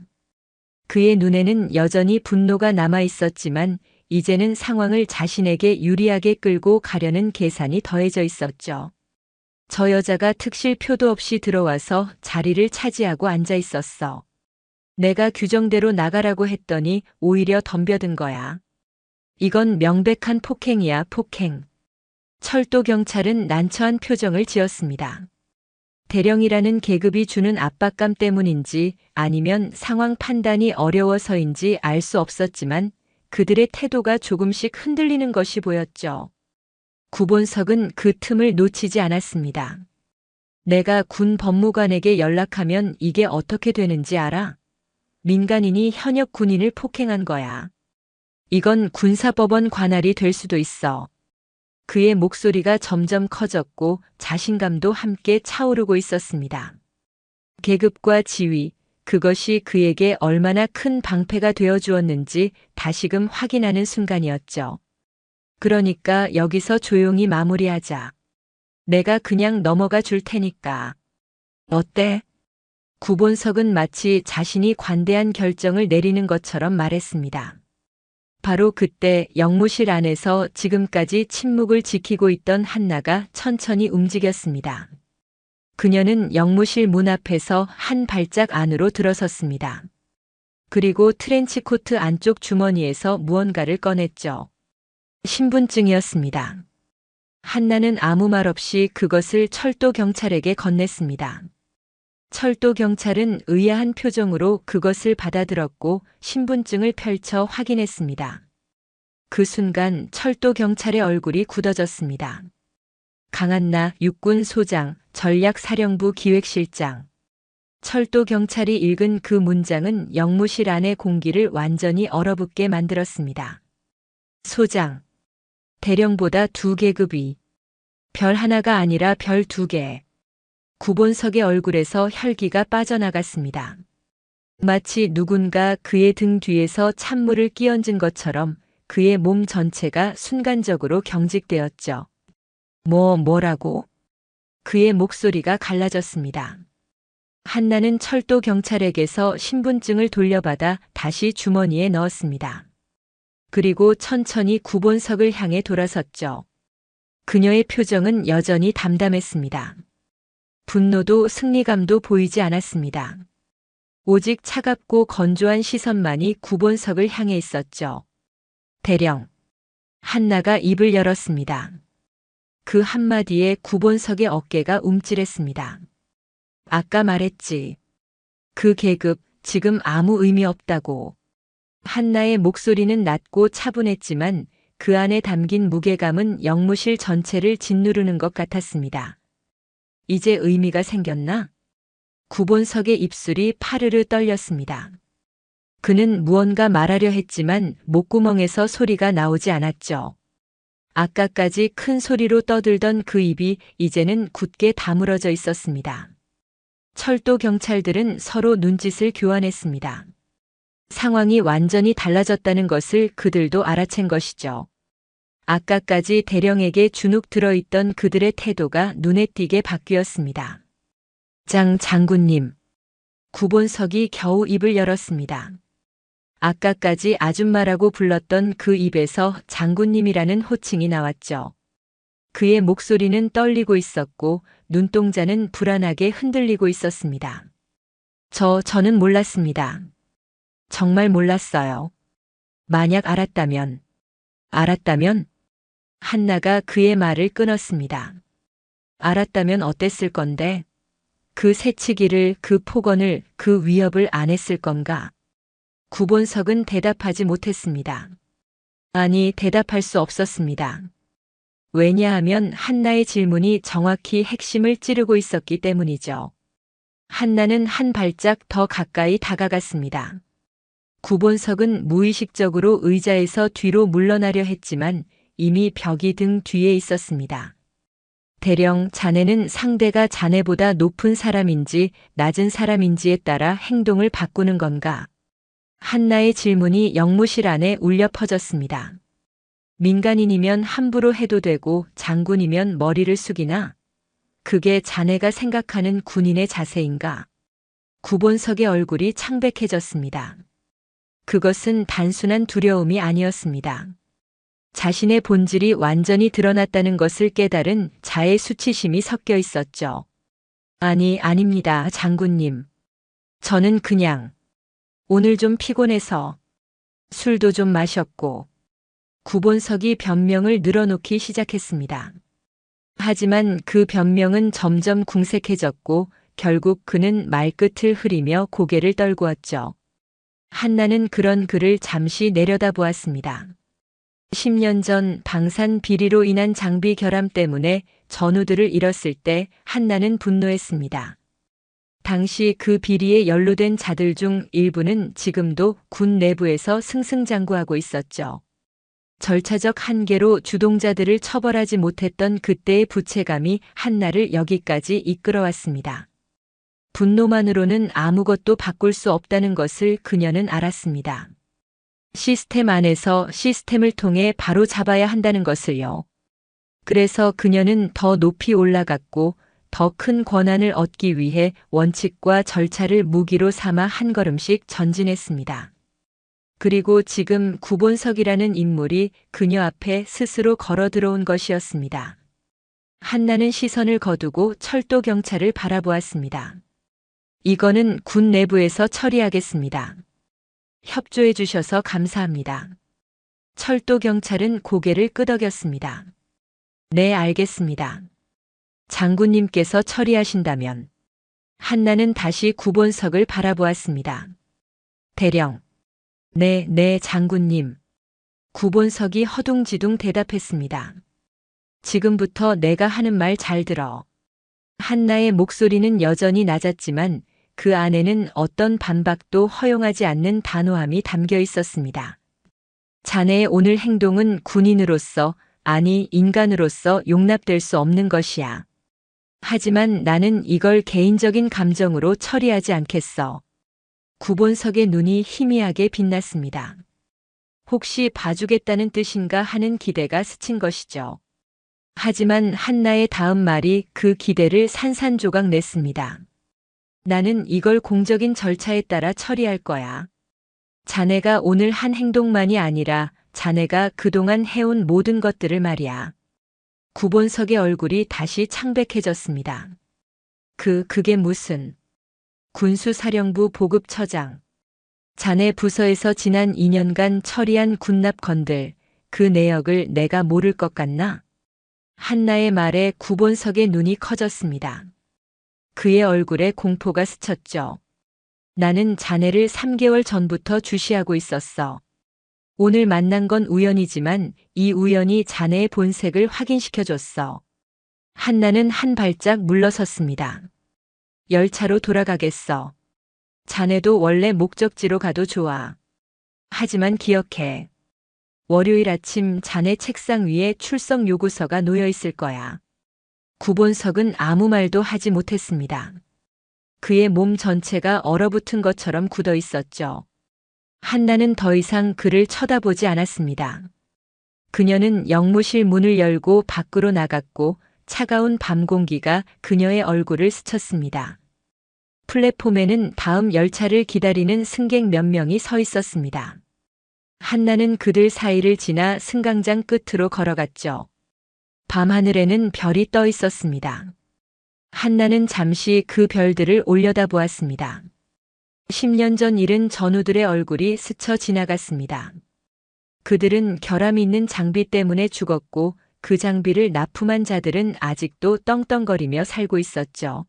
그의 눈에는 여전히 분노가 남아 있었지만 이제는 상황을 자신에게 유리하게 끌고 가려는 계산이 더해져 있었죠. 저 여자가 특실 표도 없이 들어와서 자리를 차지하고 앉아 있었어. 내가 규정대로 나가라고 했더니 오히려 덤벼든 거야. 이건 명백한 폭행이야, 폭행. 철도 경찰은 난처한 표정을 지었습니다. 대령이라는 계급이 주는 압박감 때문인지 아니면 상황 판단이 어려워서인지 알 수 없었지만 그들의 태도가 조금씩 흔들리는 것이 보였죠. 구본석은 그 틈을 놓치지 않았습니다. 내가 군 법무관에게 연락하면 이게 어떻게 되는지 알아? 민간인이 현역 군인을 폭행한 거야. 이건 군사법원 관할이 될 수도 있어. 그의 목소리가 점점 커졌고 자신감도 함께 차오르고 있었습니다. 계급과 지위, 그것이 그에게 얼마나 큰 방패가 되어 주었는지 다시금 확인하는 순간이었죠. 그러니까 여기서 조용히 마무리하자. 내가 그냥 넘어가 줄 테니까. 어때? 구본석은 마치 자신이 관대한 결정을 내리는 것처럼 말했습니다. 바로 그때 영무실 안에서 지금까지 침묵을 지키고 있던 한나가 천천히 움직였습니다. 그녀는 영무실 문 앞에서 한 발짝 안으로 들어섰습니다. 그리고 트렌치코트 안쪽 주머니에서 무언가를 꺼냈죠. 신분증이었습니다. 한나는 아무 말 없이 그것을 철도 경찰에게 건넸습니다. 철도 경찰은 의아한 표정으로 그것을 받아들었고 신분증을 펼쳐 확인했습니다. 그 순간 철도 경찰의 얼굴이 굳어졌습니다. 강한나 육군 소장, 전략사령부 기획실장. 철도 경찰이 읽은 그 문장은 영무실 안의 공기를 완전히 얼어붙게 만들었습니다. 소장. 대령보다 2계급 위. 별 하나가 아니라 별 2개. 구본석의 얼굴에서 혈기가 빠져나갔습니다. 마치 누군가 그의 등 뒤에서 찬물을 끼얹은 것처럼 그의 몸 전체가 순간적으로 경직되었죠. 뭐라고? 그의 목소리가 갈라졌습니다. 한나는 철도 경찰에게서 신분증을 돌려받아 다시 주머니에 넣었습니다. 그리고 천천히 구본석을 향해 돌아섰죠. 그녀의 표정은 여전히 담담했습니다. 분노도 승리감도 보이지 않았습니다. 오직 차갑고 건조한 시선만이 구본석을 향해 있었죠. 대령. 한나가 입을 열었습니다. 그 한마디에 구본석의 어깨가 움찔했습니다. 아까 말했지. 그 계급 지금 아무 의미 없다고. 한나의 목소리는 낮고 차분했지만 그 안에 담긴 무게감은 영무실 전체를 짓누르는 것 같았습니다. 이제 의미가 생겼나? 구본석의 입술이 파르르 떨렸습니다. 그는 무언가 말하려 했지만 목구멍에서 소리가 나오지 않았죠. 아까까지 큰 소리로 떠들던 그 입이 이제는 굳게 다물어져 있었습니다. 철도 경찰들은 서로 눈짓을 교환했습니다. 상황이 완전히 달라졌다는 것을 그들도 알아챈 것이죠. 아까까지 대령에게 주눅 들어있던 그들의 태도가 눈에 띄게 바뀌었습니다. 장군님. 구본석이 겨우 입을 열었습니다. 아까까지 아줌마라고 불렀던 그 입에서 장군님이라는 호칭이 나왔죠. 그의 목소리는 떨리고 있었고 눈동자는 불안하게 흔들리고 있었습니다. 저는 몰랐습니다. 정말 몰랐어요. 만약 알았다면. 한나가 그의 말을 끊었습니다. 알았다면 어땠을 건데? 그 새치기를, 그 폭언을, 그 위협을 안 했을 건가? 구본석은 대답하지 못했습니다. 아니, 대답할 수 없었습니다. 왜냐하면 한나의 질문이 정확히 핵심을 찌르고 있었기 때문이죠. 한나는 한 발짝 더 가까이 다가갔습니다. 구본석은 무의식적으로 의자에서 뒤로 물러나려 했지만 이미 벽이 등 뒤에 있었습니다. 대령, 자네는 상대가 자네보다 높은 사람인지 낮은 사람인지에 따라 행동을 바꾸는 건가? 한나의 질문이 영무실 안에 울려 퍼졌습니다. 민간인이면 함부로 해도 되고 장군이면 머리를 숙이나? 그게 자네가 생각하는 군인의 자세인가? 구본석의 얼굴이 창백해졌습니다. 그것은 단순한 두려움이 아니었습니다. 자신의 본질이 완전히 드러났다는 것을 깨달은 자의 수치심이 섞여 있었죠. 아닙니다, 장군님. 저는 그냥 오늘 좀 피곤해서 술도 좀 마셨고. 구본석이 변명을 늘어놓기 시작했습니다. 하지만 그 변명은 점점 궁색해졌고 결국 그는 말끝을 흐리며 고개를 떨구었죠. 한나는 그런 그를 잠시 내려다보았습니다. 10년 전 방산 비리로 인한 장비 결함 때문에 전우들을 잃었을 때 한나는 분노했습니다. 당시 그 비리에 연루된 자들 중 일부는 지금도 군 내부에서 승승장구하고 있었죠. 절차적 한계로 주동자들을 처벌하지 못했던 그때의 부채감이 한나를 여기까지 이끌어왔습니다. 분노만으로는 아무것도 바꿀 수 없다는 것을 그녀는 알았습니다. 시스템 안에서 시스템을 통해 바로 잡아야 한다는 것을요. 그래서 그녀는 더 높이 올라갔고 더 큰 권한을 얻기 위해 원칙과 절차를 무기로 삼아 한 걸음씩 전진했습니다. 그리고 지금 구본석이라는 인물이 그녀 앞에 스스로 걸어 들어온 것이었습니다. 한나는 시선을 거두고 철도 경찰을 바라보았습니다. 이거는 군 내부에서 처리하겠습니다. 협조해 주셔서 감사합니다. 철도 경찰은 고개를 끄덕였습니다. 네, 알겠습니다. 장군님께서 처리하신다면. 한나는 다시 구본석을 바라보았습니다. 대령. 네, 장군님. 구본석이 허둥지둥 대답했습니다. 지금부터 내가 하는 말 잘 들어. 한나의 목소리는 여전히 낮았지만 그 안에는 어떤 반박도 허용하지 않는 단호함이 담겨 있었습니다. 자네의 오늘 행동은 군인으로서, 아니 인간으로서 용납될 수 없는 것이야. 하지만 나는 이걸 개인적인 감정으로 처리하지 않겠어. 구본석의 눈이 희미하게 빛났습니다. 혹시 봐주겠다는 뜻인가 하는 기대가 스친 것이죠. 하지만 한나의 다음 말이 그 기대를 산산조각 냈습니다. 나는 이걸 공적인 절차에 따라 처리할 거야. 자네가 오늘 한 행동만이 아니라 자네가 그동안 해온 모든 것들을 말이야. 구본석의 얼굴이 다시 창백해졌습니다. 그게 무슨... 군수사령부 보급처장. 자네 부서에서 지난 2년간 처리한 군납건들, 그 내역을 내가 모를 것 같나? 한나의 말에 구본석의 눈이 커졌습니다. 그의 얼굴에 공포가 스쳤죠. 나는 자네를 3개월 전부터 주시하고 있었어. 오늘 만난 건 우연이지만 이 우연이 자네의 본색을 확인시켜줬어. 한나는 한 발짝 물러섰습니다. 열차로 돌아가겠어. 자네도 원래 목적지로 가도 좋아. 하지만 기억해. 월요일 아침 자네 책상 위에 출석 요구서가 놓여 있을 거야. 구본석은 아무 말도 하지 못했습니다. 그의 몸 전체가 얼어붙은 것처럼 굳어 있었죠. 한나는 더 이상 그를 쳐다보지 않았습니다. 그녀는 영무실 문을 열고 밖으로 나갔고 차가운 밤 공기가 그녀의 얼굴을 스쳤습니다. 플랫폼에는 다음 열차를 기다리는 승객 몇 명이 서 있었습니다. 한나는 그들 사이를 지나 승강장 끝으로 걸어갔죠. 밤하늘에는 별이 떠 있었습니다. 한나는 잠시 그 별들을 올려다보았습니다. 10년 전 잃은 전우들의 얼굴이 스쳐 지나갔습니다. 그들은 결함 있는 장비 때문에 죽었고 그 장비를 납품한 자들은 아직도 떵떵거리며 살고 있었죠.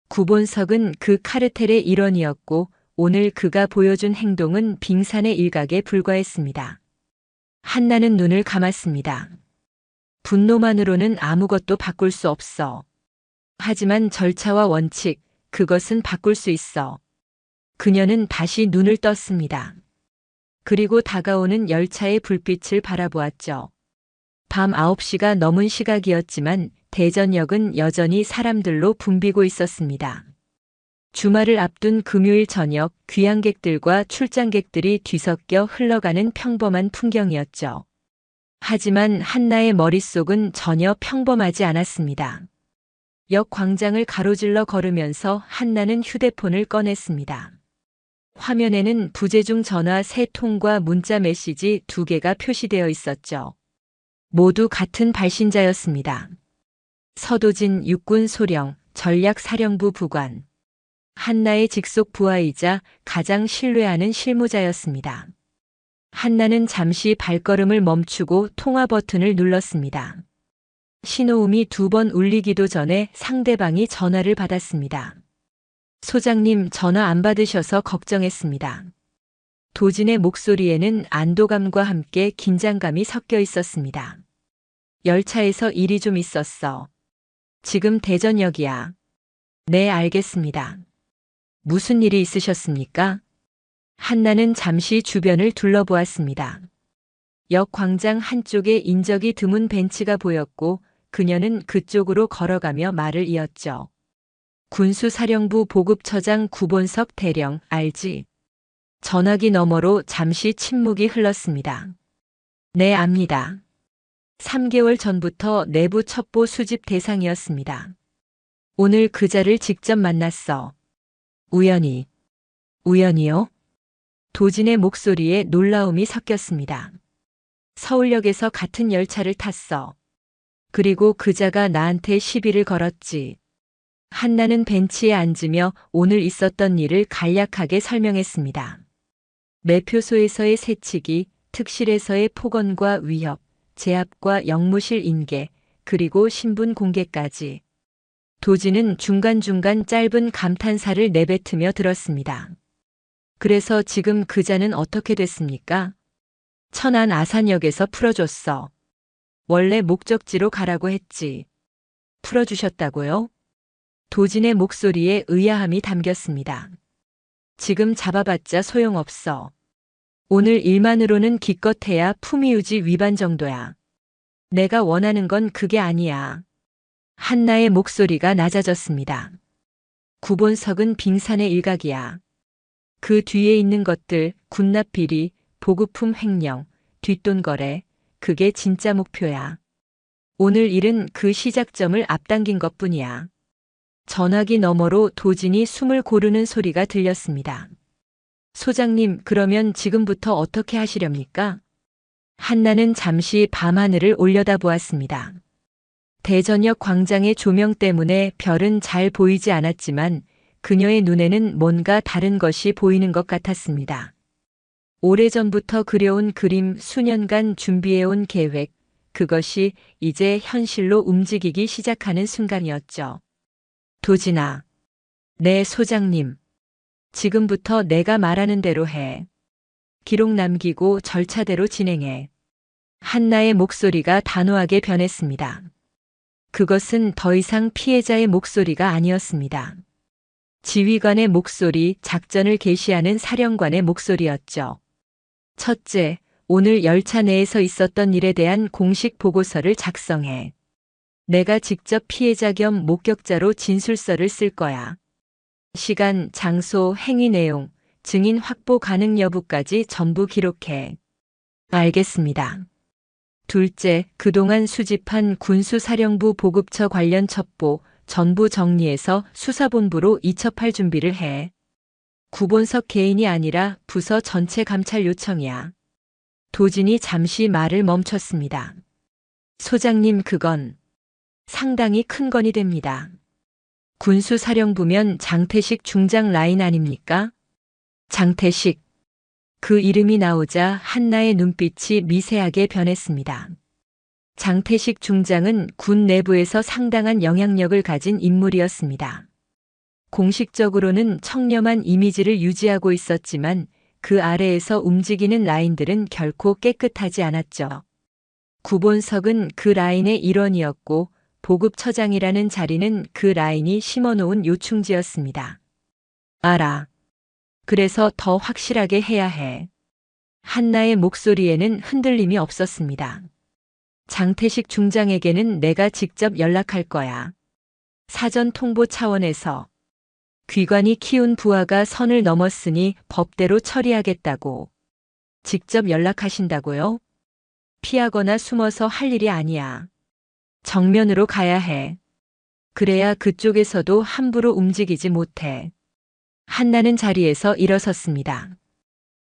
구본석은 그 카르텔의 일원이었고 오늘 그가 보여준 행동은 빙산의 일각에 불과했습니다. 한나는 눈을 감았습니다. 분노만으로는 아무것도 바꿀 수 없어. 하지만 절차와 원칙, 그것은 바꿀 수 있어. 그녀는 다시 눈을 떴습니다. 그리고 다가오는 열차의 불빛을 바라보았죠. 밤 9시가 넘은 시각이었지만 대전역은 여전히 사람들로 붐비고 있었습니다. 주말을 앞둔 금요일 저녁 귀향객들과 출장객들이 뒤섞여 흘러가는 평범한 풍경이었죠. 하지만 한나의 머릿속은 전혀 평범하지 않았습니다. 역 광장을 가로질러 걸으면서 한나는 휴대폰을 꺼냈습니다. 화면에는 부재중 전화 3통과 문자 메시지 2개가 표시되어 있었죠. 모두 같은 발신자였습니다. 서도진 육군 소령 전략사령부 부관. 한나의 직속 부하이자 가장 신뢰하는 실무자였습니다. 한나는 잠시 발걸음을 멈추고 통화 버튼을 눌렀습니다. 신호음이 2번 울리기도 전에 상대방이 전화를 받았습니다. 소장님, 전화 안 받으셔서 걱정했습니다. 도진의 목소리에는 안도감과 함께 긴장감이 섞여 있었습니다. 열차에서 일이 좀 있었어. 지금 대전역이야. 네, 알겠습니다. 무슨 일이 있으셨습니까? 한나는 잠시 주변을 둘러보았습니다. 역 광장 한쪽에 인적이 드문 벤치가 보였고 그녀는 그쪽으로 걸어가며 말을 이었죠. 군수사령부 보급처장 구본석 대령, 알지? 전화기 너머로 잠시 침묵이 흘렀습니다. 네, 압니다. 3개월 전부터 내부 첩보 수집 대상이었습니다. 오늘 그자를 직접 만났어. 우연히요? 도진의 목소리에 놀라움이 섞였습니다. 서울역에서 같은 열차를 탔어. 그리고 그자가 나한테 시비를 걸었지. 한나는 벤치에 앉으며 오늘 있었던 일을 간략하게 설명했습니다. 매표소에서의 새치기, 특실에서의 폭언과 위협, 제압과 영무실 인계, 그리고 신분 공개까지. 도지는 중간중간 짧은 감탄사를 내뱉으며 들었습니다. 그래서 지금 그자는 어떻게 됐습니까? 천안 아산역에서 풀어줬어. 원래 목적지로 가라고 했지. 풀어주셨다고요? 도진의 목소리에 의아함이 담겼습니다. 지금 잡아봤자 소용없어. 오늘 일만으로는 기껏해야 품위유지 위반 정도야. 내가 원하는 건 그게 아니야. 한나의 목소리가 낮아졌습니다. 구본석은 빙산의 일각이야. 그 뒤에 있는 것들, 군납 비리, 보급품 횡령, 뒷돈 거래, 그게 진짜 목표야. 오늘 일은 그 시작점을 앞당긴 것뿐이야. 전화기 너머로 도진이 숨을 고르는 소리가 들렸습니다. 소장님, 그러면 지금부터 어떻게 하시렵니까? 한나는 잠시 밤하늘을 올려다보았습니다. 대전역 광장의 조명 때문에 별은 잘 보이지 않았지만 그녀의 눈에는 뭔가 다른 것이 보이는 것 같았습니다. 오래전부터 그려온 그림, 수년간 준비해온 계획, 그것이 이제 현실로 움직이기 시작하는 순간이었죠. 도진아, 네 소장님. 지금부터 내가 말하는 대로 해. 기록 남기고 절차대로 진행해. 한나의 목소리가 단호하게 변했습니다. 그것은 더 이상 피해자의 목소리가 아니었습니다. 지휘관의 목소리, 작전을 개시하는 사령관의 목소리였죠. 첫째, 오늘 열차 내에서 있었던 일에 대한 공식 보고서를 작성해. 내가 직접 피해자 겸 목격자로 진술서를 쓸 거야. 시간, 장소, 행위 내용, 증인 확보 가능 여부까지 전부 기록해. 알겠습니다. 둘째, 그동안 수집한 군수사령부 보급처 관련 첩보 전부 정리해서 수사본부로 이첩할 준비를 해. 구본석 개인이 아니라 부서 전체 감찰 요청이야. 도진이 잠시 말을 멈췄습니다. 소장님, 그건 상당히 큰 건이 됩니다. 군수사령부면 장태식 중장 라인 아닙니까? 장태식. 그 이름이 나오자 한나의 눈빛이 미세하게 변했습니다. 장태식 중장은 군 내부에서 상당한 영향력을 가진 인물이었습니다. 공식적으로는 청렴한 이미지를 유지하고 있었지만 그 아래에서 움직이는 라인들은 결코 깨끗하지 않았죠. 구본석은 그 라인의 일원이었고 보급처장이라는 자리는 그 라인이 심어놓은 요충지였습니다. 알아. 그래서 더 확실하게 해야 해. 한나의 목소리에는 흔들림이 없었습니다. 장태식 중장에게는 내가 직접 연락할 거야. 사전 통보 차원에서. 귀관이 키운 부하가 선을 넘었으니 법대로 처리하겠다고. 직접 연락하신다고요? 피하거나 숨어서 할 일이 아니야. 정면으로 가야 해. 그래야 그쪽에서도 함부로 움직이지 못해. 한나는 자리에서 일어섰습니다.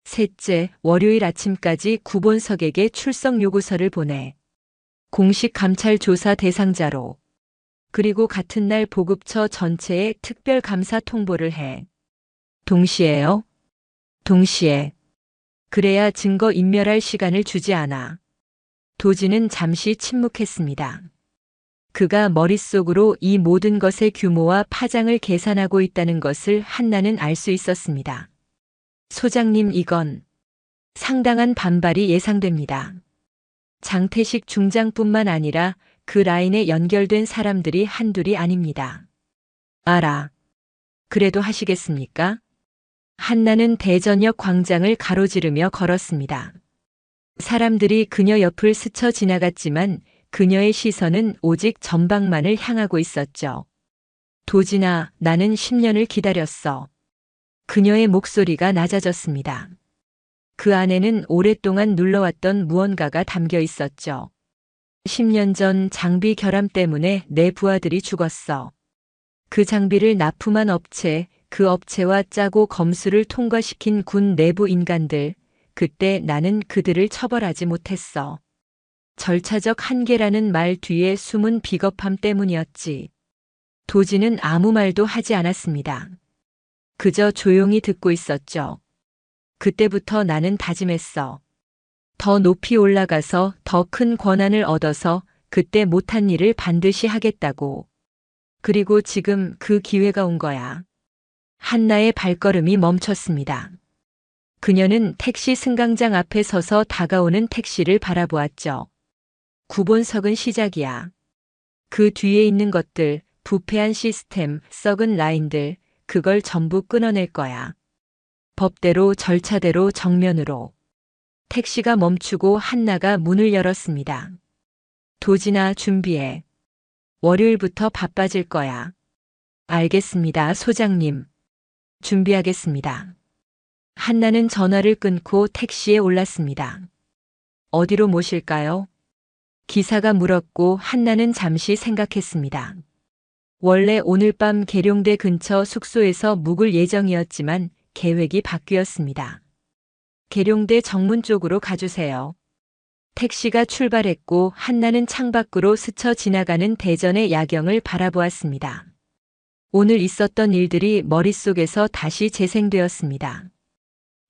셋째, 월요일 아침까지 구본석에게 출석 요구서를 보내. 공식 감찰 조사 대상자로. 그리고 같은 날 보급처 전체에 특별 감사 통보를 해. 동시에요? 동시에. 그래야 증거 인멸할 시간을 주지 않아. 도진은 잠시 침묵했습니다. 그가 머릿속으로 이 모든 것의 규모와 파장을 계산하고 있다는 것을 한나는 알 수 있었습니다. 소장님, 이건 상당한 반발이 예상됩니다. 장태식 중장뿐만 아니라 그 라인에 연결된 사람들이 한둘이 아닙니다. 알아. 그래도 하시겠습니까? 한나는 대전역 광장을 가로지르며 걸었습니다. 사람들이 그녀 옆을 스쳐 지나갔지만 그녀의 시선은 오직 전방만을 향하고 있었죠. 도진아, 나는 10년을 기다렸어. 그녀의 목소리가 낮아졌습니다. 그 안에는 오랫동안 눌러왔던 무언가가 담겨 있었죠. 10년 전 장비 결함 때문에 내 부하들이 죽었어. 그 장비를 납품한 업체, 그 업체와 짜고 검수를 통과시킨 군 내부 인간들, 그때 나는 그들을 처벌하지 못했어. 절차적 한계라는 말 뒤에 숨은 비겁함 때문이었지. 도지는 아무 말도 하지 않았습니다. 그저 조용히 듣고 있었죠. 그때부터 나는 다짐했어. 더 높이 올라가서 더 큰 권한을 얻어서 그때 못한 일을 반드시 하겠다고. 그리고 지금 그 기회가 온 거야. 한나의 발걸음이 멈췄습니다. 그녀는 택시 승강장 앞에 서서 다가오는 택시를 바라보았죠. 9번석은 시작이야. 그 뒤에 있는 것들, 부패한 시스템, 썩은 라인들, 그걸 전부 끊어낼 거야. 법대로 절차대로 정면으로. 택시가 멈추고 한나가 문을 열었습니다. 도진아, 준비해. 월요일부터 바빠질 거야. 알겠습니다, 소장님. 준비하겠습니다. 한나는 전화를 끊고 택시에 올랐습니다. 어디로 모실까요? 기사가 물었고 한나는 잠시 생각했습니다. 원래 오늘 밤 계룡대 근처 숙소에서 묵을 예정이었지만 계획이 바뀌었습니다. 계룡대 정문 쪽으로 가주세요. 택시가 출발했고 한나는 창밖으로 스쳐 지나가는 대전의 야경을 바라보았습니다. 오늘 있었던 일들이 머릿속에서 다시 재생되었습니다.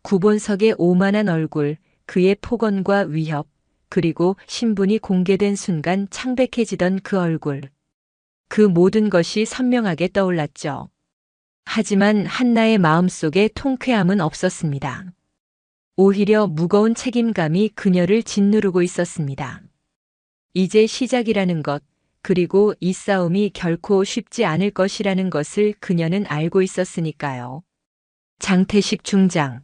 9번석의 오만한 얼굴, 그의 폭언과 위협, 그리고 신분이 공개된 순간 창백해지던 그 얼굴. 그 모든 것이 선명하게 떠올랐죠. 하지만 한나의 마음속에 통쾌함은 없었습니다. 오히려 무거운 책임감이 그녀를 짓누르고 있었습니다. 이제 시작이라는 것, 그리고 이 싸움이 결코 쉽지 않을 것이라는 것을 그녀는 알고 있었으니까요. 장태식 중장.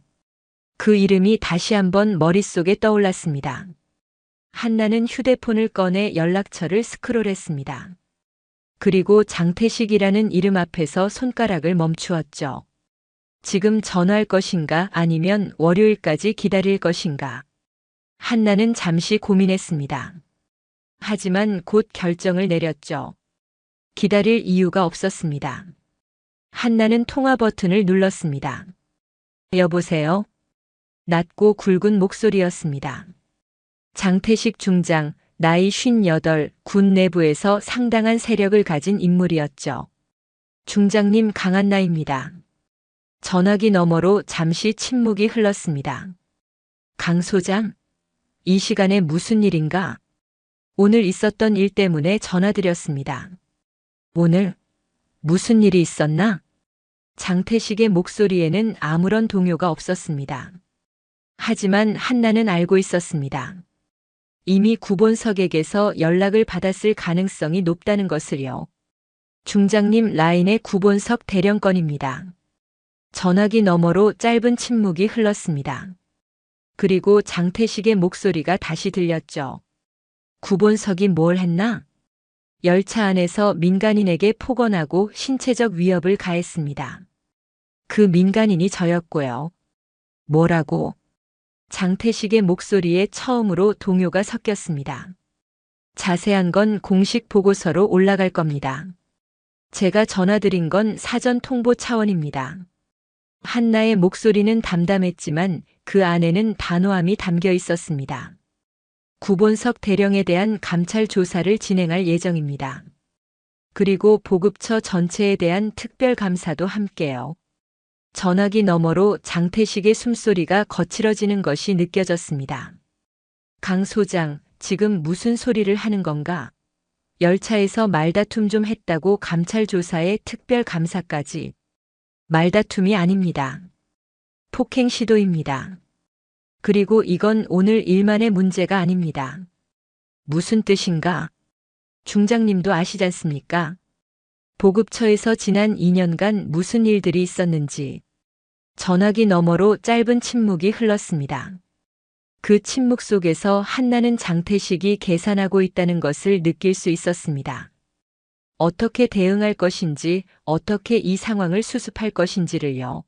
그 이름이 다시 한번 머릿속에 떠올랐습니다. 한나는 휴대폰을 꺼내 연락처를 스크롤했습니다. 그리고 장태식이라는 이름 앞에서 손가락을 멈추었죠. 지금 전화할 것인가 아니면 월요일까지 기다릴 것인가. 한나는 잠시 고민했습니다. 하지만 곧 결정을 내렸죠. 기다릴 이유가 없었습니다. 한나는 통화 버튼을 눌렀습니다. 여보세요? 낮고 굵은 목소리였습니다. 장태식 중장, 나이 58, 군 내부에서 상당한 세력을 가진 인물이었죠. 중장님, 강한나입니다. 전화기 너머로 잠시 침묵이 흘렀습니다. 강 소장? 이 시간에 무슨 일인가? 오늘 있었던 일 때문에 전화드렸습니다. 오늘? 무슨 일이 있었나? 장태식의 목소리에는 아무런 동요가 없었습니다. 하지만 한나는 알고 있었습니다. 이미 9번석에게서 연락을 받았을 가능성이 높다는 것을요. 중장님, 라인의 9번석 대령권입니다. 전화기 너머로 짧은 침묵이 흘렀습니다. 그리고 장태식의 목소리가 다시 들렸죠. 9번석이 뭘 했나? 열차 안에서 민간인에게 폭언하고 신체적 위협을 가했습니다. 그 민간인이 저였고요. 뭐라고? 장태식의 목소리에 처음으로 동요가 섞였습니다. 자세한 건 공식 보고서로 올라갈 겁니다. 제가 전화드린 건 사전 통보 차원입니다. 한나의 목소리는 담담했지만 그 안에는 단호함이 담겨 있었습니다. 9번석 대령에 대한 감찰 조사를 진행할 예정입니다. 그리고 보급처 전체에 대한 특별 감사도 함께요. 전화기 너머로 장태식의 숨소리가 거칠어지는 것이 느껴졌습니다. 강 소장, 지금 무슨 소리를 하는 건가? 열차에서 말다툼 좀 했다고 감찰 조사에 특별 감사까지. 말다툼이 아닙니다. 폭행 시도입니다. 그리고 이건 오늘 일만의 문제가 아닙니다. 무슨 뜻인가? 중장님도 아시지 않습니까? 보급처에서 지난 2년간 무슨 일들이 있었는지. 전화기 너머로 짧은 침묵이 흘렀습니다. 그 침묵 속에서 한나는 장태식이 계산하고 있다는 것을 느낄 수 있었습니다. 어떻게 대응할 것인지, 어떻게 이 상황을 수습할 것인지를요.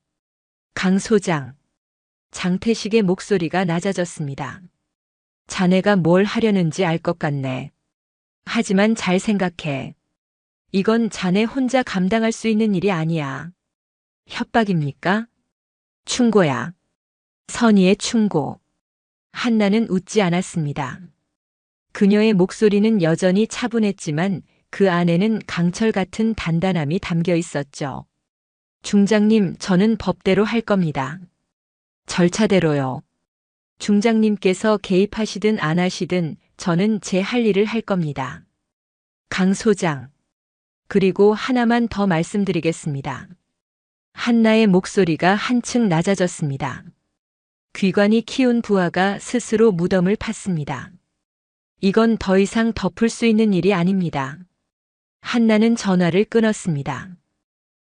강 소장. 장태식의 목소리가 낮아졌습니다. 자네가 뭘 하려는지 알 것 같네. 하지만 잘 생각해. 이건 자네 혼자 감당할 수 있는 일이 아니야. 협박입니까? 충고야. 선의의 충고. 한나는 웃지 않았습니다. 그녀의 목소리는 여전히 차분했지만 그 안에는 강철 같은 단단함이 담겨 있었죠. 중장님, 저는 법대로 할 겁니다. 절차대로요. 중장님께서 개입하시든 안 하시든 저는 제 할 일을 할 겁니다. 강 소장. 그리고 하나만 더 말씀드리겠습니다. 한나의 목소리가 한층 낮아졌습니다. 귀관이 키운 부하가 스스로 무덤을 팠습니다. 이건 더 이상 덮을 수 있는 일이 아닙니다. 한나는 전화를 끊었습니다.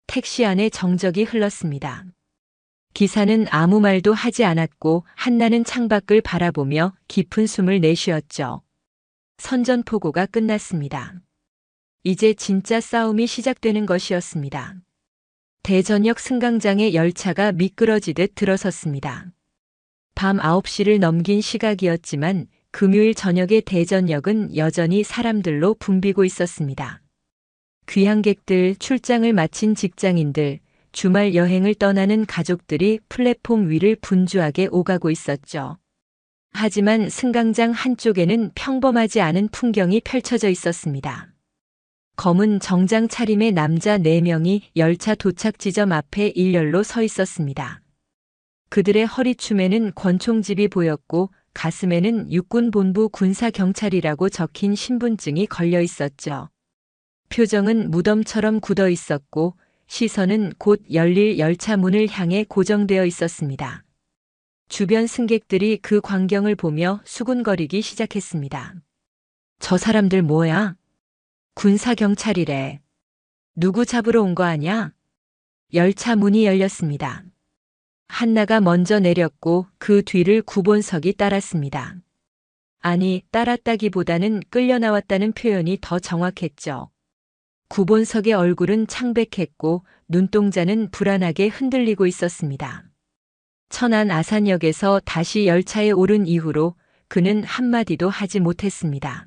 택시 안에 정적이 흘렀습니다. 기사는 아무 말도 하지 않았고 한나는 창밖을 바라보며 깊은 숨을 내쉬었죠. 선전포고가 끝났습니다. 이제 진짜 싸움이 시작되는 것이었습니다. 대전역 승강장에 열차가 미끄러지듯 들어섰습니다. 밤 9시를 넘긴 시각이었지만 금요일 저녁의 대전역은 여전히 사람들로 붐비고 있었습니다. 귀향객들, 출장을 마친 직장인들, 주말 여행을 떠나는 가족들이 플랫폼 위를 분주하게 오가고 있었죠. 하지만 승강장 한쪽에는 평범하지 않은 풍경이 펼쳐져 있었습니다. 검은 정장 차림의 남자 4명이 열차 도착 지점 앞에 일렬로 서 있었습니다. 그들의 허리춤에는 권총집이 보였고 가슴에는 육군본부 군사경찰이라고 적힌 신분증이 걸려 있었죠. 표정은 무덤처럼 굳어 있었고 시선은 곧 열릴 열차 문을 향해 고정되어 있었습니다. 주변 승객들이 그 광경을 보며 수군거리기 시작했습니다. 저 사람들 뭐야? 군사경찰이래. 누구 잡으러 온 거 아냐? 열차 문이 열렸습니다. 한나가 먼저 내렸고 그 뒤를 구본석이 따랐습니다. 아니, 따랐다기보다는 끌려 나왔다는 표현이 더 정확했죠. 구본석의 얼굴은 창백했고 눈동자는 불안하게 흔들리고 있었습니다. 천안 아산역에서 다시 열차에 오른 이후로 그는 한마디도 하지 못했습니다.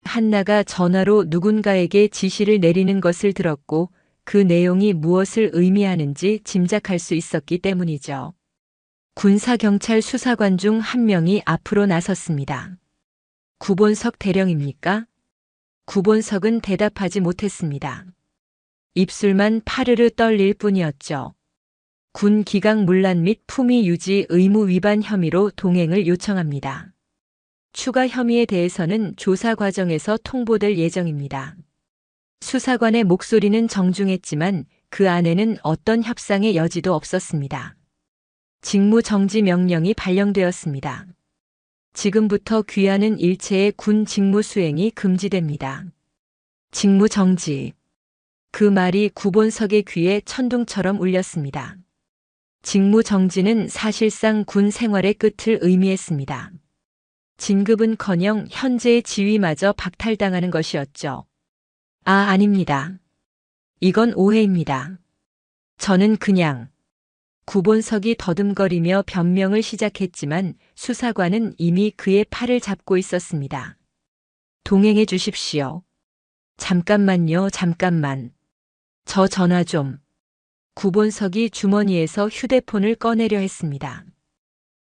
한나가 전화로 누군가에게 지시를 내리는 것을 들었고 그 내용이 무엇을 의미하는지 짐작할 수 있었기 때문이죠. 군사경찰 수사관 중 한 명이 앞으로 나섰습니다. 구본석 대령입니까? 구본석은 대답하지 못했습니다. 입술만 파르르 떨릴 뿐이었죠. 군 기강 문란 및 품위 유지 의무 위반 혐의로 동행을 요청합니다. 추가 혐의에 대해서는 조사 과정에서 통보될 예정입니다. 수사관의 목소리는 정중했지만 그 안에는 어떤 협상의 여지도 없었습니다. 직무 정지 명령이 발령되었습니다. 지금부터 귀하는 일체의 군 직무 수행이 금지됩니다. 직무 정지. 그 말이 구본석의 귀에 천둥처럼 울렸습니다. 직무 정지는 사실상 군 생활의 끝을 의미했습니다. 진급은커녕 현재의 지위마저 박탈당하는 것이었죠. 아닙니다. 이건 오해입니다. 저는 그냥... 구본석이 더듬거리며 변명을 시작했지만 수사관은 이미 그의 팔을 잡고 있었습니다. 동행해 주십시오. 잠깐만요, 잠깐만. 저 전화 좀. 구본석이 주머니에서 휴대폰을 꺼내려 했습니다.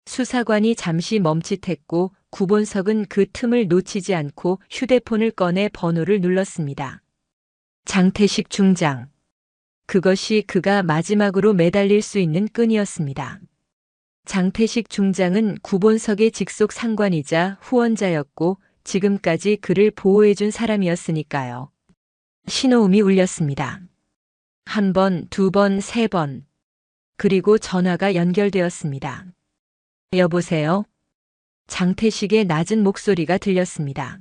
수사관이 잠시 멈칫했고 구본석은 그 틈을 놓치지 않고 휴대폰을 꺼내 번호를 눌렀습니다. 장태식 중장. 그것이 그가 마지막으로 매달릴 수 있는 끈이었습니다. 장태식 중장은 구본석의 직속 상관이자 후원자였고 지금까지 그를 보호해준 사람이었으니까요. 신호음이 울렸습니다. 1번, 2번, 3번. 그리고 전화가 연결되었습니다. 여보세요? 장태식의 낮은 목소리가 들렸습니다.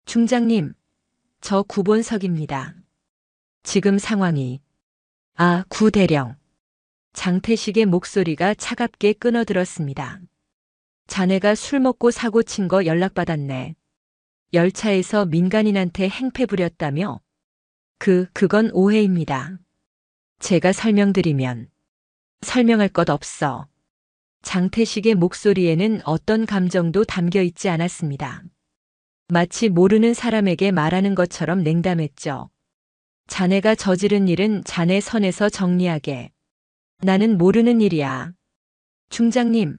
중장님, 저 구본석입니다. 지금 상황이... 구대령. 장태식의 목소리가 차갑게 끊어들었습니다. 자네가 술 먹고 사고 친 거 연락받았네. 열차에서 민간인한테 행패 부렸다며? 그건 오해입니다. 제가 설명드리면... 설명할 것 없어. 장태식의 목소리에는 어떤 감정도 담겨 있지 않았습니다. 마치 모르는 사람에게 말하는 것처럼 냉담했죠. 자네가 저지른 일은 자네 선에서 정리하게. 나는 모르는 일이야. 중장님,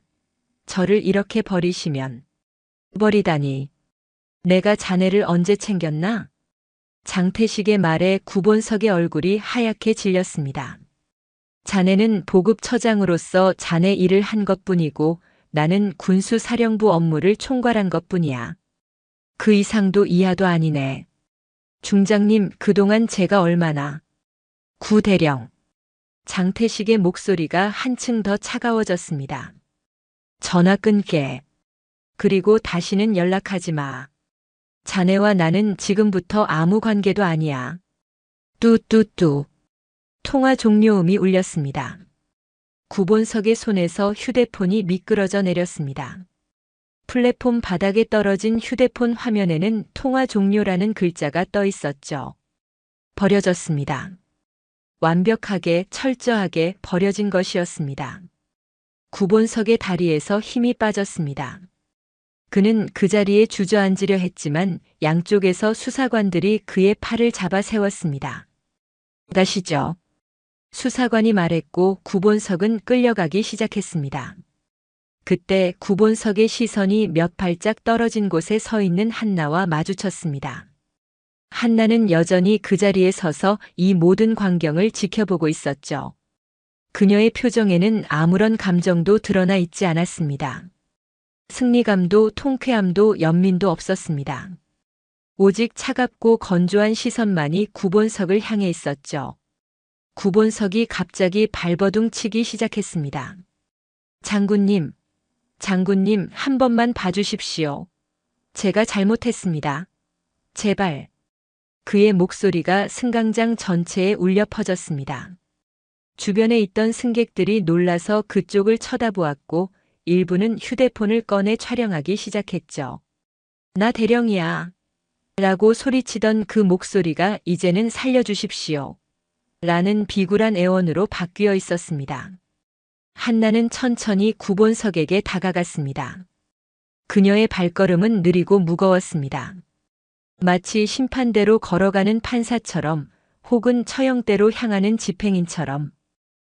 저를 이렇게 버리시면. 버리다니. 내가 자네를 언제 챙겼나? 장태식의 말에 구본석의 얼굴이 하얗게 질렸습니다. 자네는 보급처장으로서 자네 일을 한 것뿐이고 나는 군수사령부 업무를 총괄한 것뿐이야. 그 이상도 이하도 아니네. 중장님, 그동안 제가 얼마나. 구대령. 장태식의 목소리가 한층 더 차가워졌습니다. 전화 끊게. 그리고 다시는 연락하지 마. 자네와 나는 지금부터 아무 관계도 아니야. 뚜뚜뚜. 통화 종료음이 울렸습니다. 구본석의 손에서 휴대폰이 미끄러져 내렸습니다. 플랫폼 바닥에 떨어진 휴대폰 화면에는 통화 종료라는 글자가 떠 있었죠. 버려졌습니다. 완벽하게 철저하게 버려진 것이었습니다. 구본석의 다리에서 힘이 빠졌습니다. 그는 그 자리에 주저앉으려 했지만 양쪽에서 수사관들이 그의 팔을 잡아 세웠습니다. 가시죠. 수사관이 말했고 구본석은 끌려가기 시작했습니다. 그때 구본석의 시선이 몇 발짝 떨어진 곳에 서 있는 한나와 마주쳤습니다. 한나는 여전히 그 자리에 서서 이 모든 광경을 지켜보고 있었죠. 그녀의 표정에는 아무런 감정도 드러나 있지 않았습니다. 승리감도 통쾌함도 연민도 없었습니다. 오직 차갑고 건조한 시선만이 구본석을 향해 있었죠. 구본석이 갑자기 발버둥 치기 시작했습니다. 장군님, 장군님, 한 번만 봐주십시오. 제가 잘못했습니다. 제발. 그의 목소리가 승강장 전체에 울려 퍼졌습니다. 주변에 있던 승객들이 놀라서 그쪽을 쳐다보았고 일부는 휴대폰을 꺼내 촬영하기 시작했죠. 나 대령이야. 라고 소리치던 그 목소리가 이제는 살려주십시오. 라는 비굴한 애원으로 바뀌어 있었습니다. 한나는 천천히 구본석에게 다가갔습니다. 그녀의 발걸음은 느리고 무거웠습니다. 마치 심판대로 걸어가는 판사처럼 혹은 처형대로 향하는 집행인처럼.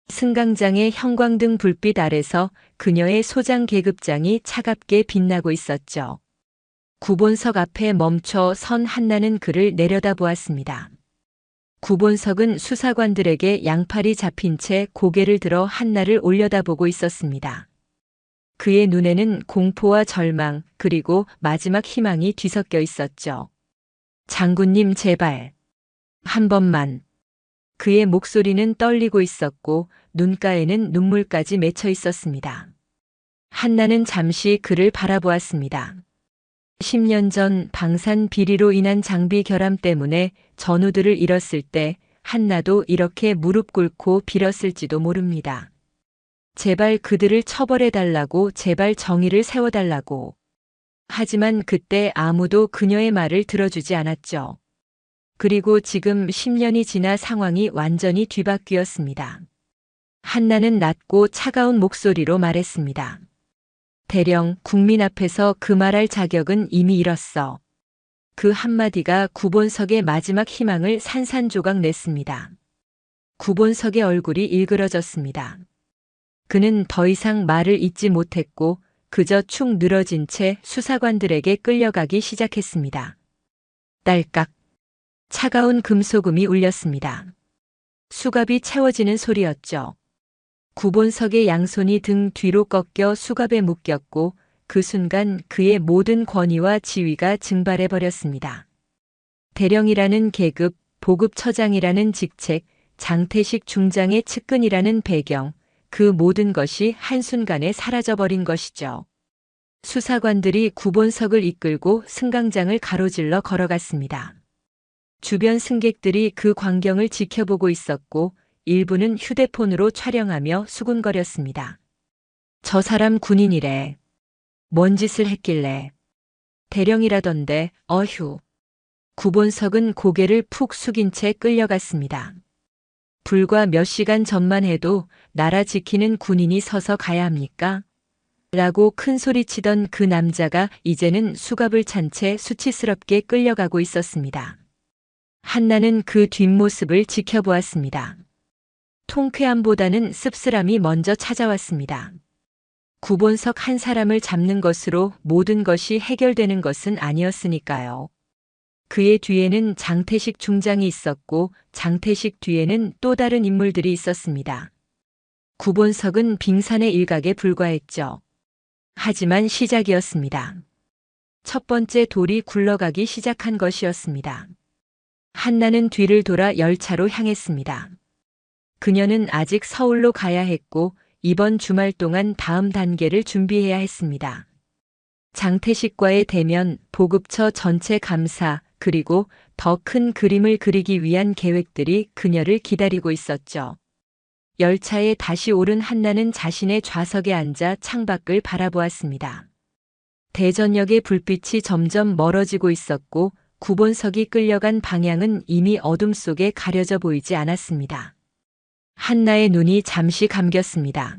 승강장의 형광등 불빛 아래서 그녀의 소장 계급장이 차갑게 빛나고 있었죠. 구본석 앞에 멈춰 선 한나는 그를 내려다보았습니다. 구본석은 수사관들에게 양팔이 잡힌 채 고개를 들어 한나를 올려다보고 있었습니다. 그의 눈에는 공포와 절망 그리고 마지막 희망이 뒤섞여 있었죠. 장군님 제발. 한 번만. 그의 목소리는 떨리고 있었고 눈가에는 눈물까지 맺혀 있었습니다. 한나는 잠시 그를 바라보았습니다. 10년 전 방산 비리로 인한 장비 결함 때문에 전우들을 잃었을 때 한나도 이렇게 무릎 꿇고 빌었을지도 모릅니다. 제발 그들을 처벌해달라고, 제발 정의를 세워달라고. 하지만 그때 아무도 그녀의 말을 들어주지 않았죠. 그리고 지금 10년이 지나 상황이 완전히 뒤바뀌었습니다. 한나는 낮고 차가운 목소리로 말했습니다. 대령, 국민 앞에서 그 말할 자격은 이미 잃었어. 그 한마디가 구본석의 마지막 희망을 산산조각 냈습니다. 구본석의 얼굴이 일그러졌습니다. 그는 더 이상 말을 잇지 못했고 그저 축 늘어진 채 수사관들에게 끌려가기 시작했습니다. 딸깍. 차가운 금소금이 울렸습니다. 수갑이 채워지는 소리였죠. 구본석의 양손이 등 뒤로 꺾여 수갑에 묶였고 그 순간 그의 모든 권위와 지위가 증발해버렸습니다. 대령이라는 계급, 보급처장이라는 직책, 장태식 중장의 측근이라는 배경, 그 모든 것이 한순간에 사라져버린 것이죠. 수사관들이 구본석을 이끌고 승강장을 가로질러 걸어갔습니다. 주변 승객들이 그 광경을 지켜보고 있었고 일부는 휴대폰으로 촬영하며 수군거렸습니다. 저 사람 군인이래. 뭔 짓을 했길래. 대령이라던데, 어휴. 구본석은 고개를 푹 숙인 채 끌려갔습니다. 불과 몇 시간 전만 해도 나라 지키는 군인이 서서 가야 합니까? 라고 큰 소리치던 그 남자가 이제는 수갑을 찬 채 수치스럽게 끌려가고 있었습니다. 한나는 그 뒷모습을 지켜보았습니다. 통쾌함보다는 씁쓸함이 먼저 찾아왔습니다. 구본석 한 사람을 잡는 것으로 모든 것이 해결되는 것은 아니었으니까요. 그의 뒤에는 장태식 중장이 있었고 장태식 뒤에는 또 다른 인물들이 있었습니다. 구본석은 빙산의 일각에 불과했죠. 하지만 시작이었습니다. 첫 번째 돌이 굴러가기 시작한 것이었습니다. 한나는 뒤를 돌아 열차로 향했습니다. 그녀는 아직 서울로 가야 했고 이번 주말 동안 다음 단계를 준비해야 했습니다. 장태식과의 대면, 보급처 전체 감사, 그리고 더 큰 그림을 그리기 위한 계획들이 그녀를 기다리고 있었죠. 열차에 다시 오른 한나는 자신의 좌석에 앉아 창밖을 바라보았습니다. 대전역의 불빛이 점점 멀어지고 있었고 구본석이 끌려간 방향은 이미 어둠 속에 가려져 보이지 않았습니다. 한나의 눈이 잠시 감겼습니다.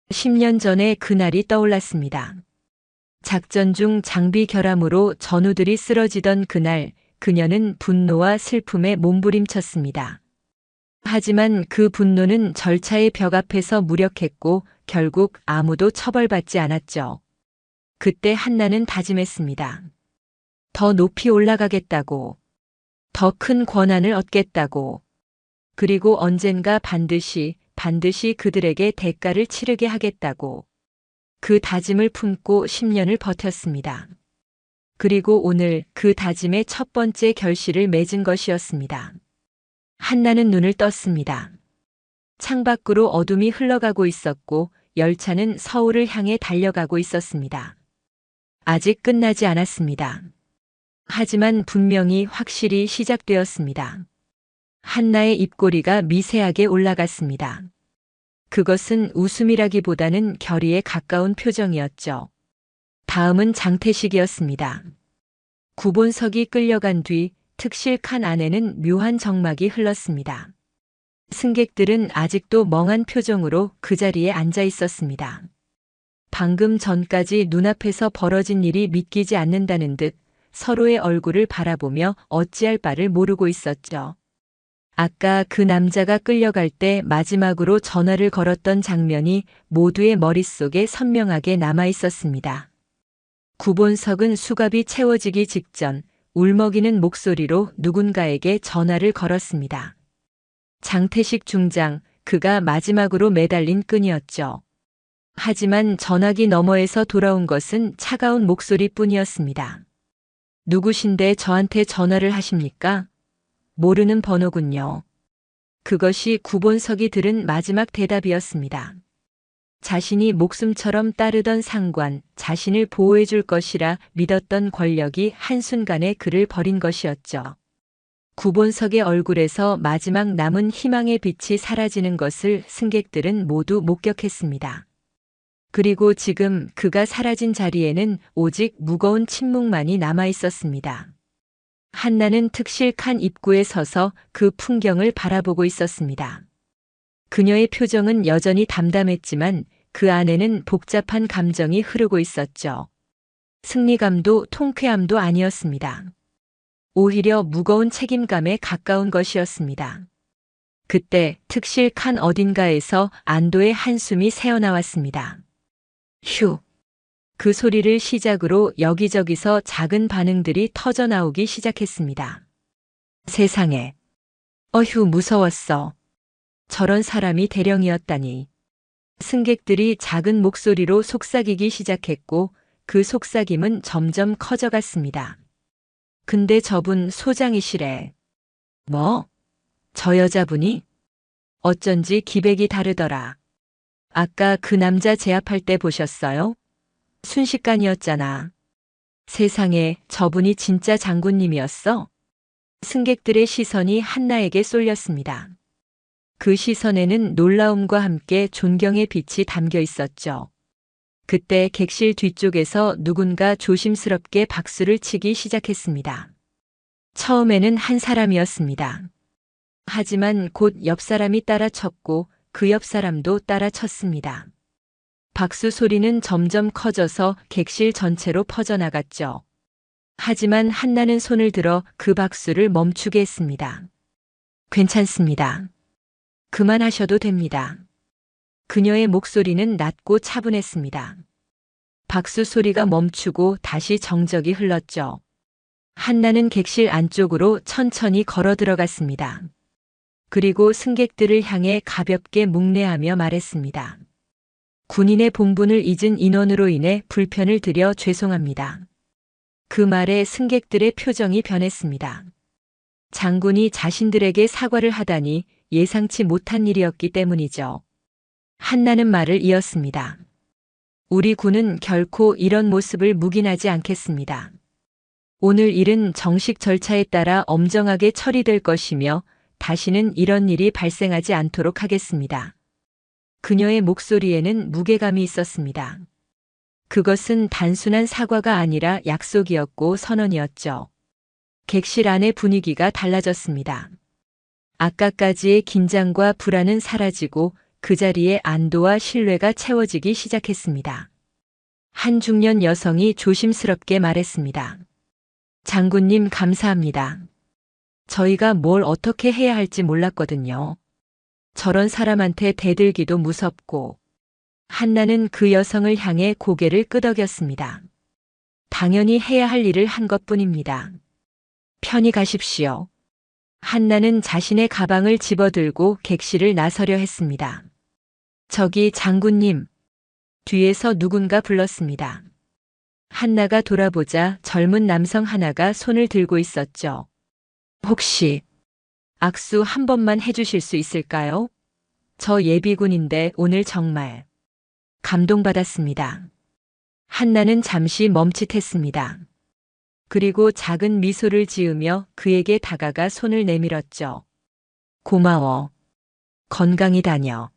10년 전의 그날이 떠올랐습니다. 작전 중 장비 결함으로 전우들이 쓰러지던 그날, 그녀는 분노와 슬픔에 몸부림쳤습니다. 하지만 그 분노는 절차의 벽 앞에서 무력했고 결국 아무도 처벌받지 않았죠. 그때 한나는 다짐했습니다. 더 높이 올라가겠다고, 더 큰 권한을 얻겠다고, 그리고 언젠가 반드시 그들에게 대가를 치르게 하겠다고. 그 다짐을 품고 10년을 버텼습니다. 그리고 오늘 그 다짐의 첫 번째 결실을 맺은 것이었습니다. 한나는 눈을 떴습니다. 창밖으로 어둠이 흘러가고 있었고 열차는 서울을 향해 달려가고 있었습니다. 아직 끝나지 않았습니다. 하지만 분명히 확실히 시작되었습니다. 한나의 입꼬리가 미세하게 올라갔습니다. 그것은 웃음이라기보다는 결의에 가까운 표정이었죠. 다음은 장태식이었습니다. 구본석이 끌려간 뒤 특실 칸 안에는 묘한 정막이 흘렀습니다. 승객들은 아직도 멍한 표정으로 그 자리에 앉아 있었습니다. 방금 전까지 눈앞에서 벌어진 일이 믿기지 않는다는 듯 서로의 얼굴을 바라보며 어찌할 바를 모르고 있었죠. 아까 그 남자가 끌려갈 때 마지막으로 전화를 걸었던 장면이 모두의 머릿속에 선명하게 남아 있었습니다. 구본석은 수갑이 채워지기 직전 울먹이는 목소리로 누군가에게 전화를 걸었습니다. 장태식 중장, 그가 마지막으로 매달린 끈이었죠. 하지만 전화기 너머에서 돌아온 것은 차가운 목소리뿐이었습니다. 누구신데 저한테 전화를 하십니까? 모르는 번호군요. 그것이 구본석이 들은 마지막 대답이었습니다. 자신이 목숨처럼 따르던 상관, 자신을 보호해 줄 것이라 믿었던 권력이 한순간에 그를 버린 것이었죠. 구본석의 얼굴에서 마지막 남은 희망의 빛이 사라지는 것을 승객들은 모두 목격했습니다. 그리고 지금 그가 사라진 자리에는 오직 무거운 침묵만이 남아 있었습니다. 한나는 특실 칸 입구에 서서 그 풍경을 바라보고 있었습니다. 그녀의 표정은 여전히 담담했지만 그 안에는 복잡한 감정이 흐르고 있었죠. 승리감도 통쾌함도 아니었습니다. 오히려 무거운 책임감에 가까운 것이었습니다. 그때 특실 칸 어딘가에서 안도의 한숨이 새어나왔습니다. 휴. 그 소리를 시작으로 여기저기서 작은 반응들이 터져 나오기 시작했습니다. 세상에. 어휴, 무서웠어. 저런 사람이 대령이었다니. 승객들이 작은 목소리로 속삭이기 시작했고 그 속삭임은 점점 커져갔습니다. 근데 저분 소장이시래. 뭐? 저 여자분이? 어쩐지 기백이 다르더라. 아까 그 남자 제압할 때 보셨어요? 순식간이었잖아. 세상에, 저분이 진짜 장군님이었어? 승객들의 시선이 한나에게 쏠렸습니다. 그 시선에는 놀라움과 함께 존경의 빛이 담겨 있었죠. 그때 객실 뒤쪽에서 누군가 조심스럽게 박수를 치기 시작했습니다. 처음에는 한 사람이었습니다. 하지만 곧 옆 사람이 따라 쳤고 그 옆 사람도 따라 쳤습니다. 박수 소리는 점점 커져서 객실 전체로 퍼져나갔죠. 하지만 한나는 손을 들어 그 박수를 멈추게 했습니다. 괜찮습니다. 그만하셔도 됩니다. 그녀의 목소리는 낮고 차분했습니다. 박수 소리가 멈추고 다시 정적이 흘렀죠. 한나는 객실 안쪽으로 천천히 걸어 들어갔습니다. 그리고 승객들을 향해 가볍게 묵례하며 말했습니다. 군인의 본분을 잊은 인원으로 인해 불편을 드려 죄송합니다. 그 말에 승객들의 표정이 변했습니다. 장군이 자신들에게 사과를 하다니 예상치 못한 일이었기 때문이죠. 한나는 말을 이었습니다. 우리 군은 결코 이런 모습을 묵인하지 않겠습니다. 오늘 일은 정식 절차에 따라 엄정하게 처리될 것이며 다시는 이런 일이 발생하지 않도록 하겠습니다. 그녀의 목소리에는 무게감이 있었습니다. 그것은 단순한 사과가 아니라 약속이었고 선언이었죠. 객실 안의 분위기가 달라졌습니다. 아까까지의 긴장과 불안은 사라지고 그 자리에 안도와 신뢰가 채워지기 시작했습니다. 한 중년 여성이 조심스럽게 말했습니다. 장군님 감사합니다. 저희가 뭘 어떻게 해야 할지 몰랐거든요. 저런 사람한테 대들기도 무섭고. 한나는 그 여성을 향해 고개를 끄덕였습니다. 당연히 해야 할 일을 한 것뿐입니다. 편히 가십시오. 한나는 자신의 가방을 집어들고 객실을 나서려 했습니다. 저기 장군님. 뒤에서 누군가 불렀습니다. 한나가 돌아보자 젊은 남성 하나가 손을 들고 있었죠. 혹시 악수 한 번만 해주실 수 있을까요? 저 예비군인데 오늘 정말 감동받았습니다. 한나는 잠시 멈칫했습니다. 그리고 작은 미소를 지으며 그에게 다가가 손을 내밀었죠. 고마워. 건강히 다녀.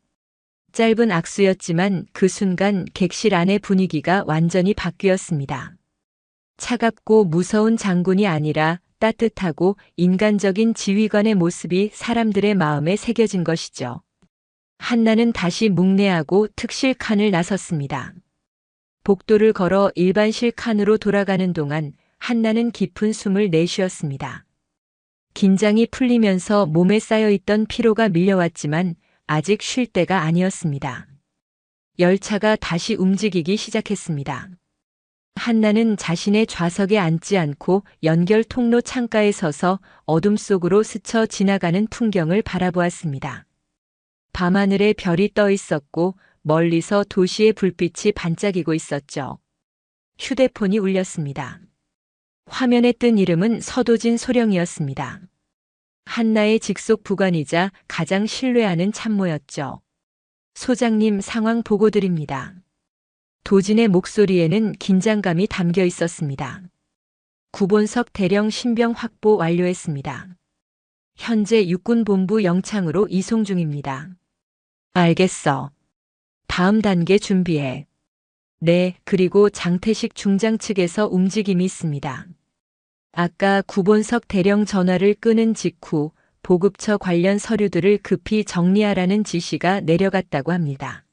짧은 악수였지만 그 순간 객실 안의 분위기가 완전히 바뀌었습니다. 차갑고 무서운 장군이 아니라 따뜻하고 인간적인 지휘관의 모습이 사람들의 마음에 새겨진 것이죠. 한나는 다시 묵례하고 특실 칸을 나섰습니다. 복도를 걸어 일반실 칸으로 돌아가는 동안 한나는 깊은 숨을 내쉬었습니다. 긴장이 풀리면서 몸에 쌓여있던 피로가 밀려왔지만 아직 쉴 때가 아니었습니다. 열차가 다시 움직이기 시작했습니다. 한나는 자신의 좌석에 앉지 않고 연결 통로 창가에 서서 어둠 속으로 스쳐 지나가는 풍경을 바라보았습니다. 밤하늘에 별이 떠 있었고 멀리서 도시의 불빛이 반짝이고 있었죠. 휴대폰이 울렸습니다. 화면에 뜬 이름은 서도진 소령이었습니다. 한나의 직속 부관이자 가장 신뢰하는 참모였죠. 소장님 상황 보고드립니다. 도진의 목소리에는 긴장감이 담겨 있었습니다. 구본석 대령 신병 확보 완료했습니다. 현재 육군본부 영창으로 이송 중입니다. 알겠어. 다음 단계 준비해. 네, 그리고 장태식 중장 측에서 움직임이 있습니다. 아까 구본석 대령 전화를 끊은 직후 보급처 관련 서류들을 급히 정리하라는 지시가 내려갔다고 합니다.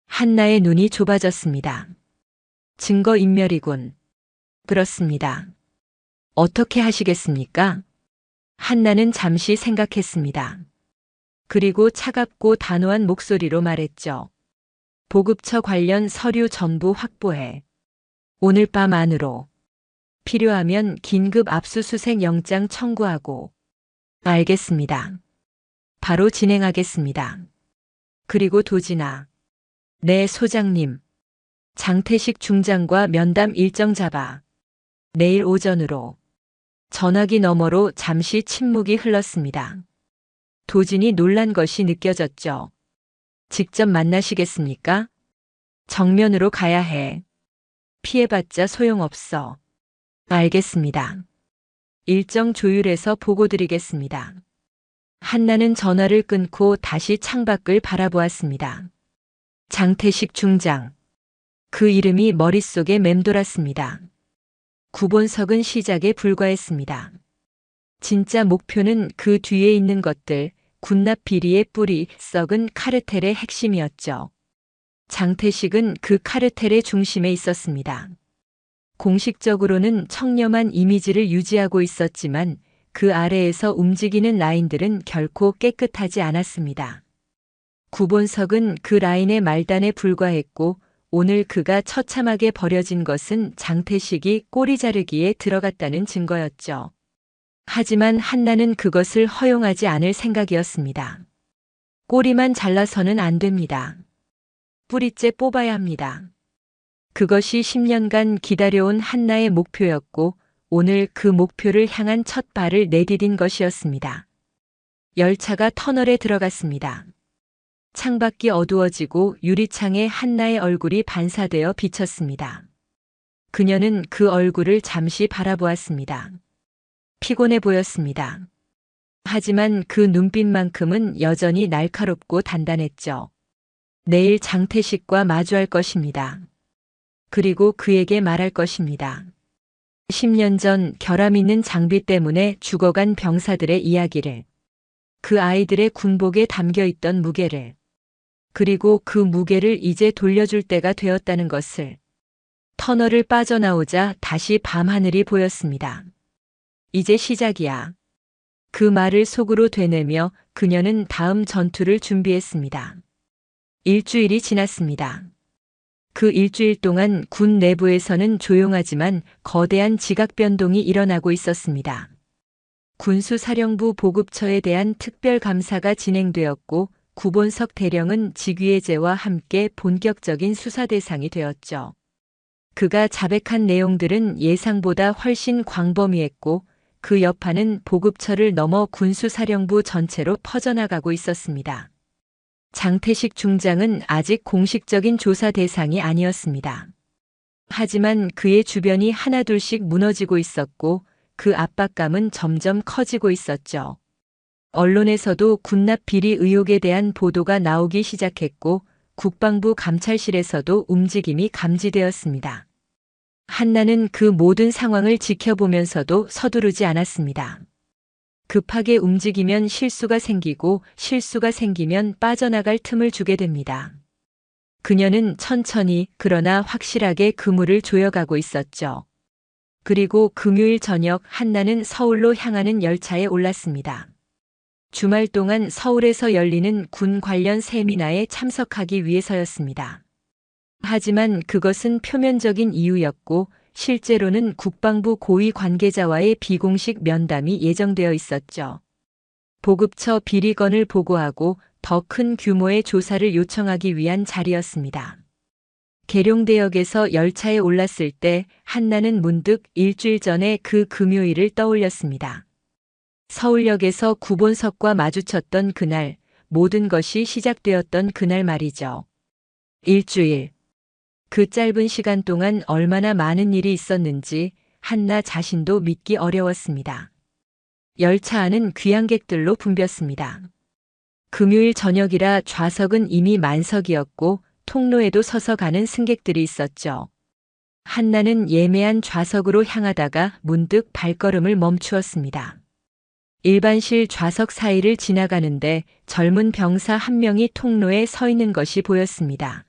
한나의 눈이 좁아졌습니다. 증거인멸이군. 그렇습니다. 어떻게 하시겠습니까? 한나는 잠시 생각했습니다. 그리고 차갑고 단호한 목소리로 말했죠. 보급처 관련 서류 전부 확보해. 오늘 밤 안으로. 필요하면 긴급 압수수색 영장 청구하고. 알겠습니다. 바로 진행하겠습니다. 그리고 도진아. 네, 소장님. 장태식 중장과 면담 일정 잡아. 내일 오전으로. 전화기 너머로 잠시 침묵이 흘렀습니다. 도진이 놀란 것이 느껴졌죠. 직접 만나시겠습니까? 정면으로 가야 해. 피해봤자 소용없어. 알겠습니다. 일정 조율해서 보고드리겠습니다. 한나는 전화를 끊고 다시 창밖을 바라보았습니다. 장태식 중장. 그 이름이 머릿속에 맴돌았습니다. 구본석은 시작에 불과했습니다. 진짜 목표는 그 뒤에 있는 것들, 군납 비리의 뿌리, 썩은 카르텔의 핵심이었죠. 장태식은 그 카르텔의 중심에 있었습니다. 공식적으로는 청렴한 이미지를 유지하고 있었지만 그 아래에서 움직이는 라인들은 결코 깨끗하지 않았습니다. 구본석은 그 라인의 말단에 불과했고 오늘 그가 처참하게 버려진 것은 장태식이 꼬리 자르기에 들어갔다는 증거였죠. 하지만 한나는 그것을 허용하지 않을 생각이었습니다. 꼬리만 잘라서는 안 됩니다. 뿌리째 뽑아야 합니다. 그것이 10년간 기다려온 한나의 목표였고 오늘 그 목표를 향한 첫 발을 내디딘 것이었습니다. 열차가 터널에 들어갔습니다. 창밖이 어두워지고 유리창에 한나의 얼굴이 반사되어 비쳤습니다. 그녀는 그 얼굴을 잠시 바라보았습니다. 피곤해 보였습니다. 하지만 그 눈빛만큼은 여전히 날카롭고 단단했죠. 내일 장태식과 마주할 것입니다. 그리고 그에게 말할 것입니다. 10년 전 결함 있는 장비 때문에 죽어간 병사들의 이야기를, 그 아이들의 군복에 담겨 있던 무게를, 그리고 그 무게를 이제 돌려줄 때가 되었다는 것을. 터널을 빠져나오자 다시 밤하늘이 보였습니다. 이제 시작이야. 그 말을 속으로 되뇌며 그녀는 다음 전투를 준비했습니다. 일주일이 지났습니다. 그 일주일 동안 군 내부에서는 조용하지만 거대한 지각 변동이 일어나고 있었습니다. 군수사령부 보급처에 대한 특별감사가 진행되었고 구본석 대령은 직위해제와 함께 본격적인 수사 대상이 되었죠. 그가 자백한 내용들은 예상보다 훨씬 광범위했고 그 여파는 보급처를 넘어 군수사령부 전체로 퍼져나가고 있었습니다. 장태식 중장은 아직 공식적인 조사 대상이 아니었습니다. 하지만 그의 주변이 하나둘씩 무너지고 있었고 그 압박감은 점점 커지고 있었죠. 언론에서도 군납 비리 의혹에 대한 보도가 나오기 시작했고 국방부 감찰실에서도 움직임이 감지되었습니다. 한나는 그 모든 상황을 지켜보면서도 서두르지 않았습니다. 급하게 움직이면 실수가 생기고 실수가 생기면 빠져나갈 틈을 주게 됩니다. 그녀는 천천히 그러나 확실하게 그물을 조여가고 있었죠. 그리고 금요일 저녁 한나는 서울로 향하는 열차에 올랐습니다. 주말 동안 서울에서 열리는 군 관련 세미나에 참석하기 위해서였습니다. 하지만 그것은 표면적인 이유였고 실제로는 국방부 고위 관계자와의 비공식 면담이 예정되어 있었죠. 보급처 비리건을 보고하고 더 큰 규모의 조사를 요청하기 위한 자리였습니다. 계룡대역에서 열차에 올랐을 때 한나는 문득 일주일 전에 그 금요일을 떠올렸습니다. 서울역에서 구본석과 마주쳤던 그날, 모든 것이 시작되었던 그날 말이죠. 일주일. 그 짧은 시간 동안 얼마나 많은 일이 있었는지 한나 자신도 믿기 어려웠습니다. 열차 안은 귀향객들로 붐볐습니다. 금요일 저녁이라 좌석은 이미 만석이었고 통로에도 서서 가는 승객들이 있었죠. 한나는 예매한 좌석으로 향하다가 문득 발걸음을 멈추었습니다. 일반실 좌석 사이를 지나가는데 젊은 병사 한 명이 통로에 서 있는 것이 보였습니다.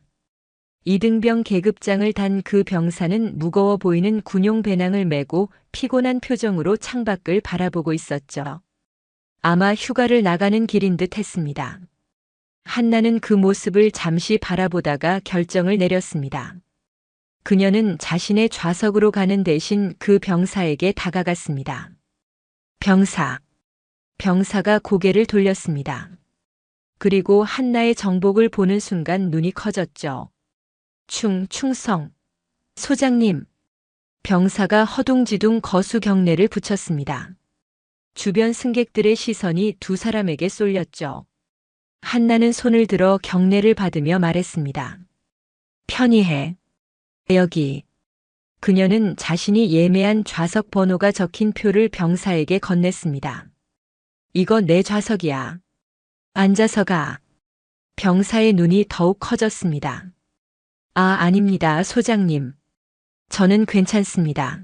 이등병 계급장을 단 그 병사는 무거워 보이는 군용 배낭을 메고 피곤한 표정으로 창밖을 바라보고 있었죠. 아마 휴가를 나가는 길인 듯 했습니다. 한나는 그 모습을 잠시 바라보다가 결정을 내렸습니다. 그녀는 자신의 좌석으로 가는 대신 그 병사에게 다가갔습니다. 병사. 병사가 고개를 돌렸습니다. 그리고 한나의 정복을 보는 순간 눈이 커졌죠. 충성. 소장님. 병사가 허둥지둥 거수 경례를 붙였습니다. 주변 승객들의 시선이 두 사람에게 쏠렸죠. 한나는 손을 들어 경례를 받으며 말했습니다. 편히 해. 여기. 그녀는 자신이 예매한 좌석 번호가 적힌 표를 병사에게 건넸습니다. 이거 내 좌석이야. 앉아서 가. 병사의 눈이 더욱 커졌습니다. 아닙니다, 소장님. 저는 괜찮습니다.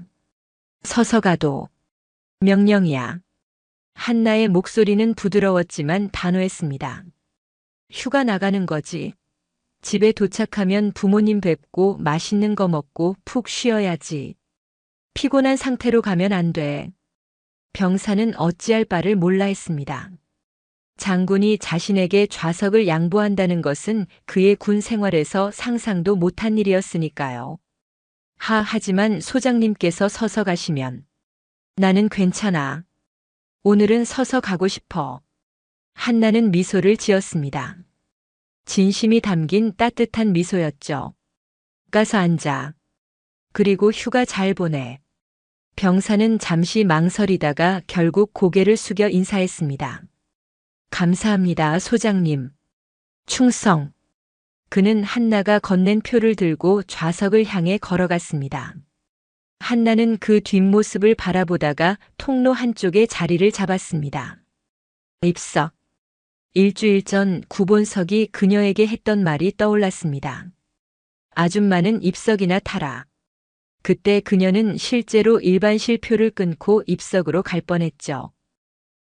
서서 가도. 명령이야. 한나의 목소리는 부드러웠지만 단호했습니다. 휴가 나가는 거지. 집에 도착하면 부모님 뵙고 맛있는 거 먹고 푹 쉬어야지. 피곤한 상태로 가면 안 돼. 병사는 어찌할 바를 몰라 했습니다. 장군이 자신에게 좌석을 양보한다는 것은 그의 군 생활에서 상상도 못한 일이었으니까요. 하지만 소장님께서 서서 가시면 나는 괜찮아. 오늘은 서서 가고 싶어. 한나는 미소를 지었습니다. 진심이 담긴 따뜻한 미소였죠. 가서 앉아. 그리고 휴가 잘 보내. 병사는 잠시 망설이다가 결국 고개를 숙여 인사했습니다. 감사합니다, 소장님. 충성. 그는 한나가 건넨 표를 들고 좌석을 향해 걸어갔습니다. 한나는 그 뒷모습을 바라보다가 통로 한쪽에 자리를 잡았습니다. 입석. 일주일 전 구본석이 그녀에게 했던 말이 떠올랐습니다. 아줌마는 입석이나 타라. 그때 그녀는 실제로 일반실표를 끊고 입석으로 갈 뻔했죠.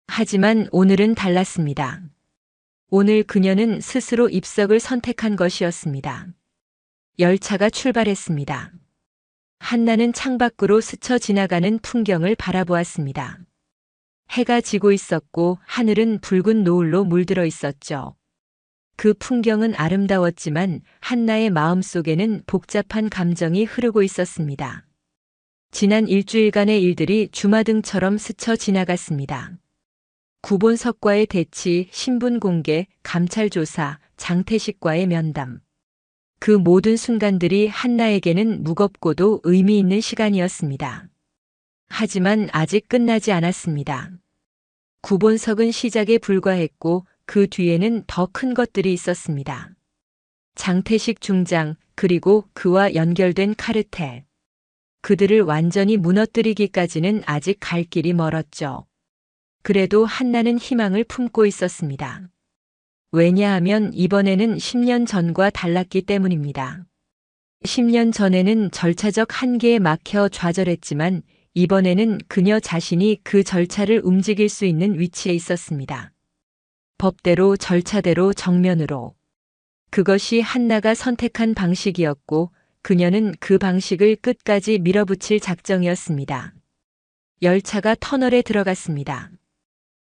하지만 오늘은 달랐습니다. 오늘 그녀는 스스로 입석을 선택한 것이었습니다. 열차가 출발했습니다. 한나는 창밖으로 스쳐 지나가는 풍경을 바라보았습니다. 해가 지고 있었고 하늘은 붉은 노을로 물들어 있었죠. 그 풍경은 아름다웠지만 한나의 마음속에는 복잡한 감정이 흐르고 있었습니다. 지난 일주일간의 일들이 주마등처럼 스쳐 지나갔습니다. 구본석과의 대치, 신분 공개, 감찰 조사, 장태식과의 면담. 그 모든 순간들이 한나에게는 무겁고도 의미 있는 시간이었습니다. 하지만 아직 끝나지 않았습니다. 구본석은 시작에 불과했고 그 뒤에는 더 큰 것들이 있었습니다. 장태식 중장, 그리고 그와 연결된 카르텔. 그들을 완전히 무너뜨리기까지는 아직 갈 길이 멀었죠. 그래도 한나는 희망을 품고 있었습니다. 왜냐하면 이번에는 10년 전과 달랐기 때문입니다. 10년 전에는 절차적 한계에 막혀 좌절했지만 이번에는 그녀 자신이 그 절차를 움직일 수 있는 위치에 있었습니다. 법대로 절차대로 정면으로. 그것이 한나가 선택한 방식이었고 그녀는 그 방식을 끝까지 밀어붙일 작정이었습니다. 열차가 터널에 들어갔습니다.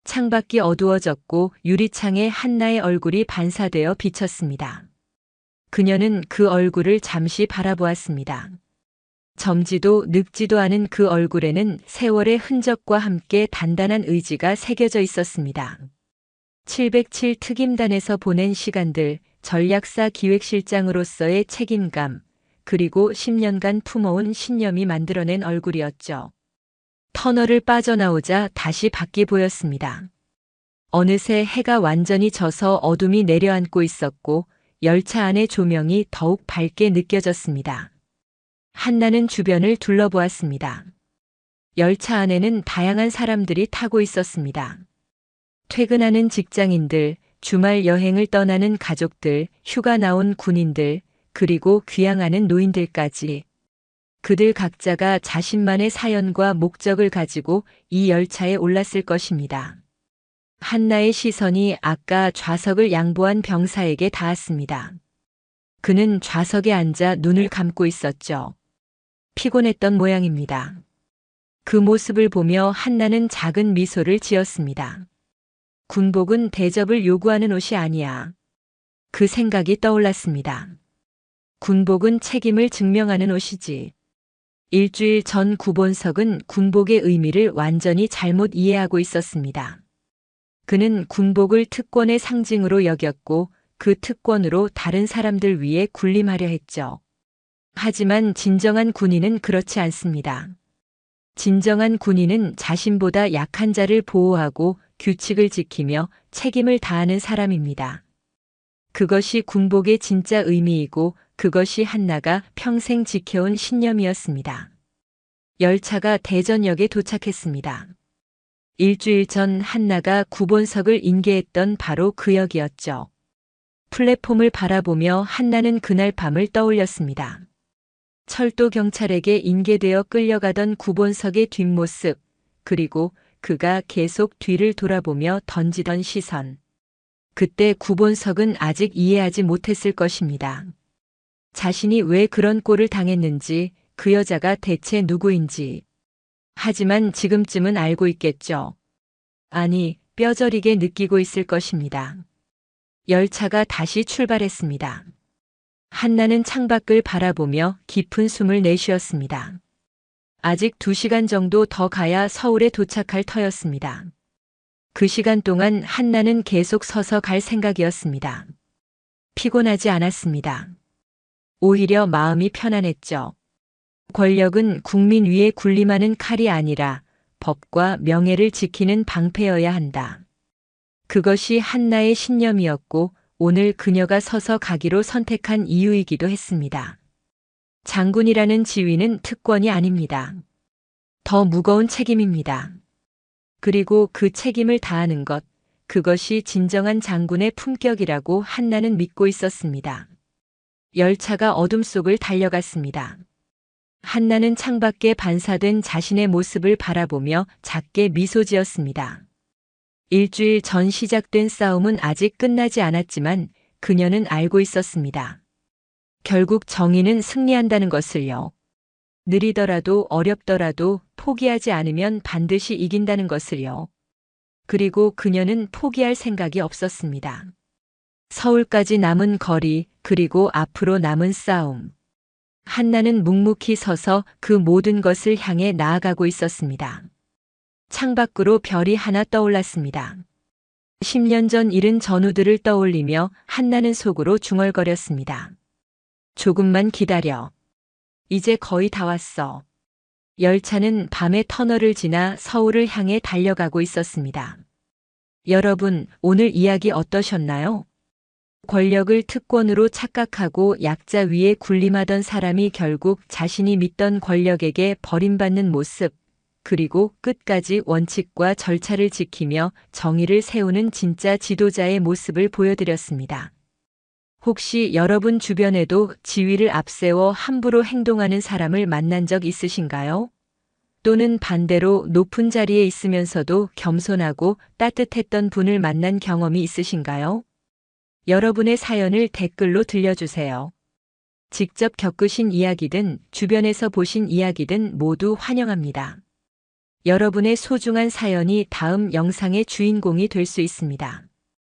창밖이 어두워졌고 유리창에 한나의 얼굴이 반사되어 비쳤습니다. 그녀는 그 얼굴을 잠시 바라보았습니다. 젊지도 늙지도 않은 그 얼굴에는 세월의 흔적과 함께 단단한 의지가 새겨져 있었습니다. 707 특임단에서 보낸 시간들, 전략사 기획실장으로서의 책임감, 그리고 10년간 품어온 신념이 만들어낸 얼굴이었죠. 터널을 빠져나오자 다시 밖이 보였습니다. 어느새 해가 완전히 져서 어둠이 내려앉고 있었고 열차 안의 조명이 더욱 밝게 느껴졌습니다. 한나는 주변을 둘러보았습니다. 열차 안에는 다양한 사람들이 타고 있었습니다. 퇴근하는 직장인들, 주말 여행을 떠나는 가족들, 휴가 나온 군인들, 그리고 귀향하는 노인들까지. 그들 각자가 자신만의 사연과 목적을 가지고 이 열차에 올랐을 것입니다. 한나의 시선이 아까 좌석을 양보한 병사에게 닿았습니다. 그는 좌석에 앉아 눈을 감고 있었죠. 피곤했던 모양입니다. 그 모습을 보며 한나는 작은 미소를 지었습니다. 군복은 대접을 요구하는 옷이 아니야. 그 생각이 떠올랐습니다. 군복은 책임을 증명하는 옷이지. 일주일 전 구본석은 군복의 의미를 완전히 잘못 이해하고 있었습니다. 그는 군복을 특권의 상징으로 여겼고 그 특권으로 다른 사람들 위해 군림하려 했죠. 하지만 진정한 군인은 그렇지 않습니다. 진정한 군인은 자신보다 약한 자를 보호하고 규칙을 지키며 책임을 다하는 사람입니다. 그것이 군복의 진짜 의미이고 그것이 한나가 평생 지켜온 신념이었습니다. 열차가 대전역에 도착했습니다. 일주일 전 한나가 구본석을 인계했던 바로 그 역이었죠. 플랫폼을 바라보며 한나는 그날 밤을 떠올렸습니다. 철도 경찰에게 인계되어 끌려가던 구본석의 뒷모습, 그리고 그가 계속 뒤를 돌아보며 던지던 시선. 그때 구본석은 아직 이해하지 못했을 것입니다. 자신이 왜 그런 꼴을 당했는지, 그 여자가 대체 누구인지. 하지만 지금쯤은 알고 있겠죠. 아니, 뼈저리게 느끼고 있을 것입니다. 열차가 다시 출발했습니다. 한나는 창밖을 바라보며 깊은 숨을 내쉬었습니다. 아직 2시간 정도 더 가야 서울에 도착할 터였습니다. 그 시간 동안 한나는 계속 서서 갈 생각이었습니다. 피곤하지 않았습니다. 오히려 마음이 편안했죠. 권력은 국민 위에 군림하는 칼이 아니라 법과 명예를 지키는 방패여야 한다. 그것이 한나의 신념이었고 오늘 그녀가 서서 가기로 선택한 이유이기도 했습니다. 장군이라는 지위는 특권이 아닙니다. 더 무거운 책임입니다. 그리고 그 책임을 다하는 것, 그것이 진정한 장군의 품격이라고 한나는 믿고 있었습니다. 열차가 어둠 속을 달려갔습니다. 한나는 창밖에 반사된 자신의 모습을 바라보며 작게 미소 지었습니다. 일주일 전 시작된 싸움은 아직 끝나지 않았지만 그녀는 알고 있었습니다. 결국 정의는 승리한다는 것을요. 느리더라도 어렵더라도 포기하지 않으면 반드시 이긴다는 것을요. 그리고 그녀는 포기할 생각이 없었습니다. 서울까지 남은 거리, 그리고 앞으로 남은 싸움. 한나는 묵묵히 서서 그 모든 것을 향해 나아가고 있었습니다. 창밖으로 별이 하나 떠올랐습니다. 10년 전 잃은 전우들을 떠올리며 한나는 속으로 중얼거렸습니다. 조금만 기다려. 이제 거의 다 왔어. 열차는 밤의 터널을 지나 서울을 향해 달려가고 있었습니다. 여러분, 오늘 이야기 어떠셨나요? 권력을 특권으로 착각하고 약자 위에 군림하던 사람이 결국 자신이 믿던 권력에게 버림받는 모습, 그리고 끝까지 원칙과 절차를 지키며 정의를 세우는 진짜 지도자의 모습을 보여드렸습니다. 혹시 여러분 주변에도 지위를 앞세워 함부로 행동하는 사람을 만난 적 있으신가요? 또는 반대로 높은 자리에 있으면서도 겸손하고 따뜻했던 분을 만난 경험이 있으신가요? 여러분의 사연을 댓글로 들려주세요. 직접 겪으신 이야기든 주변에서 보신 이야기든 모두 환영합니다. 여러분의 소중한 사연이 다음 영상의 주인공이 될 수 있습니다.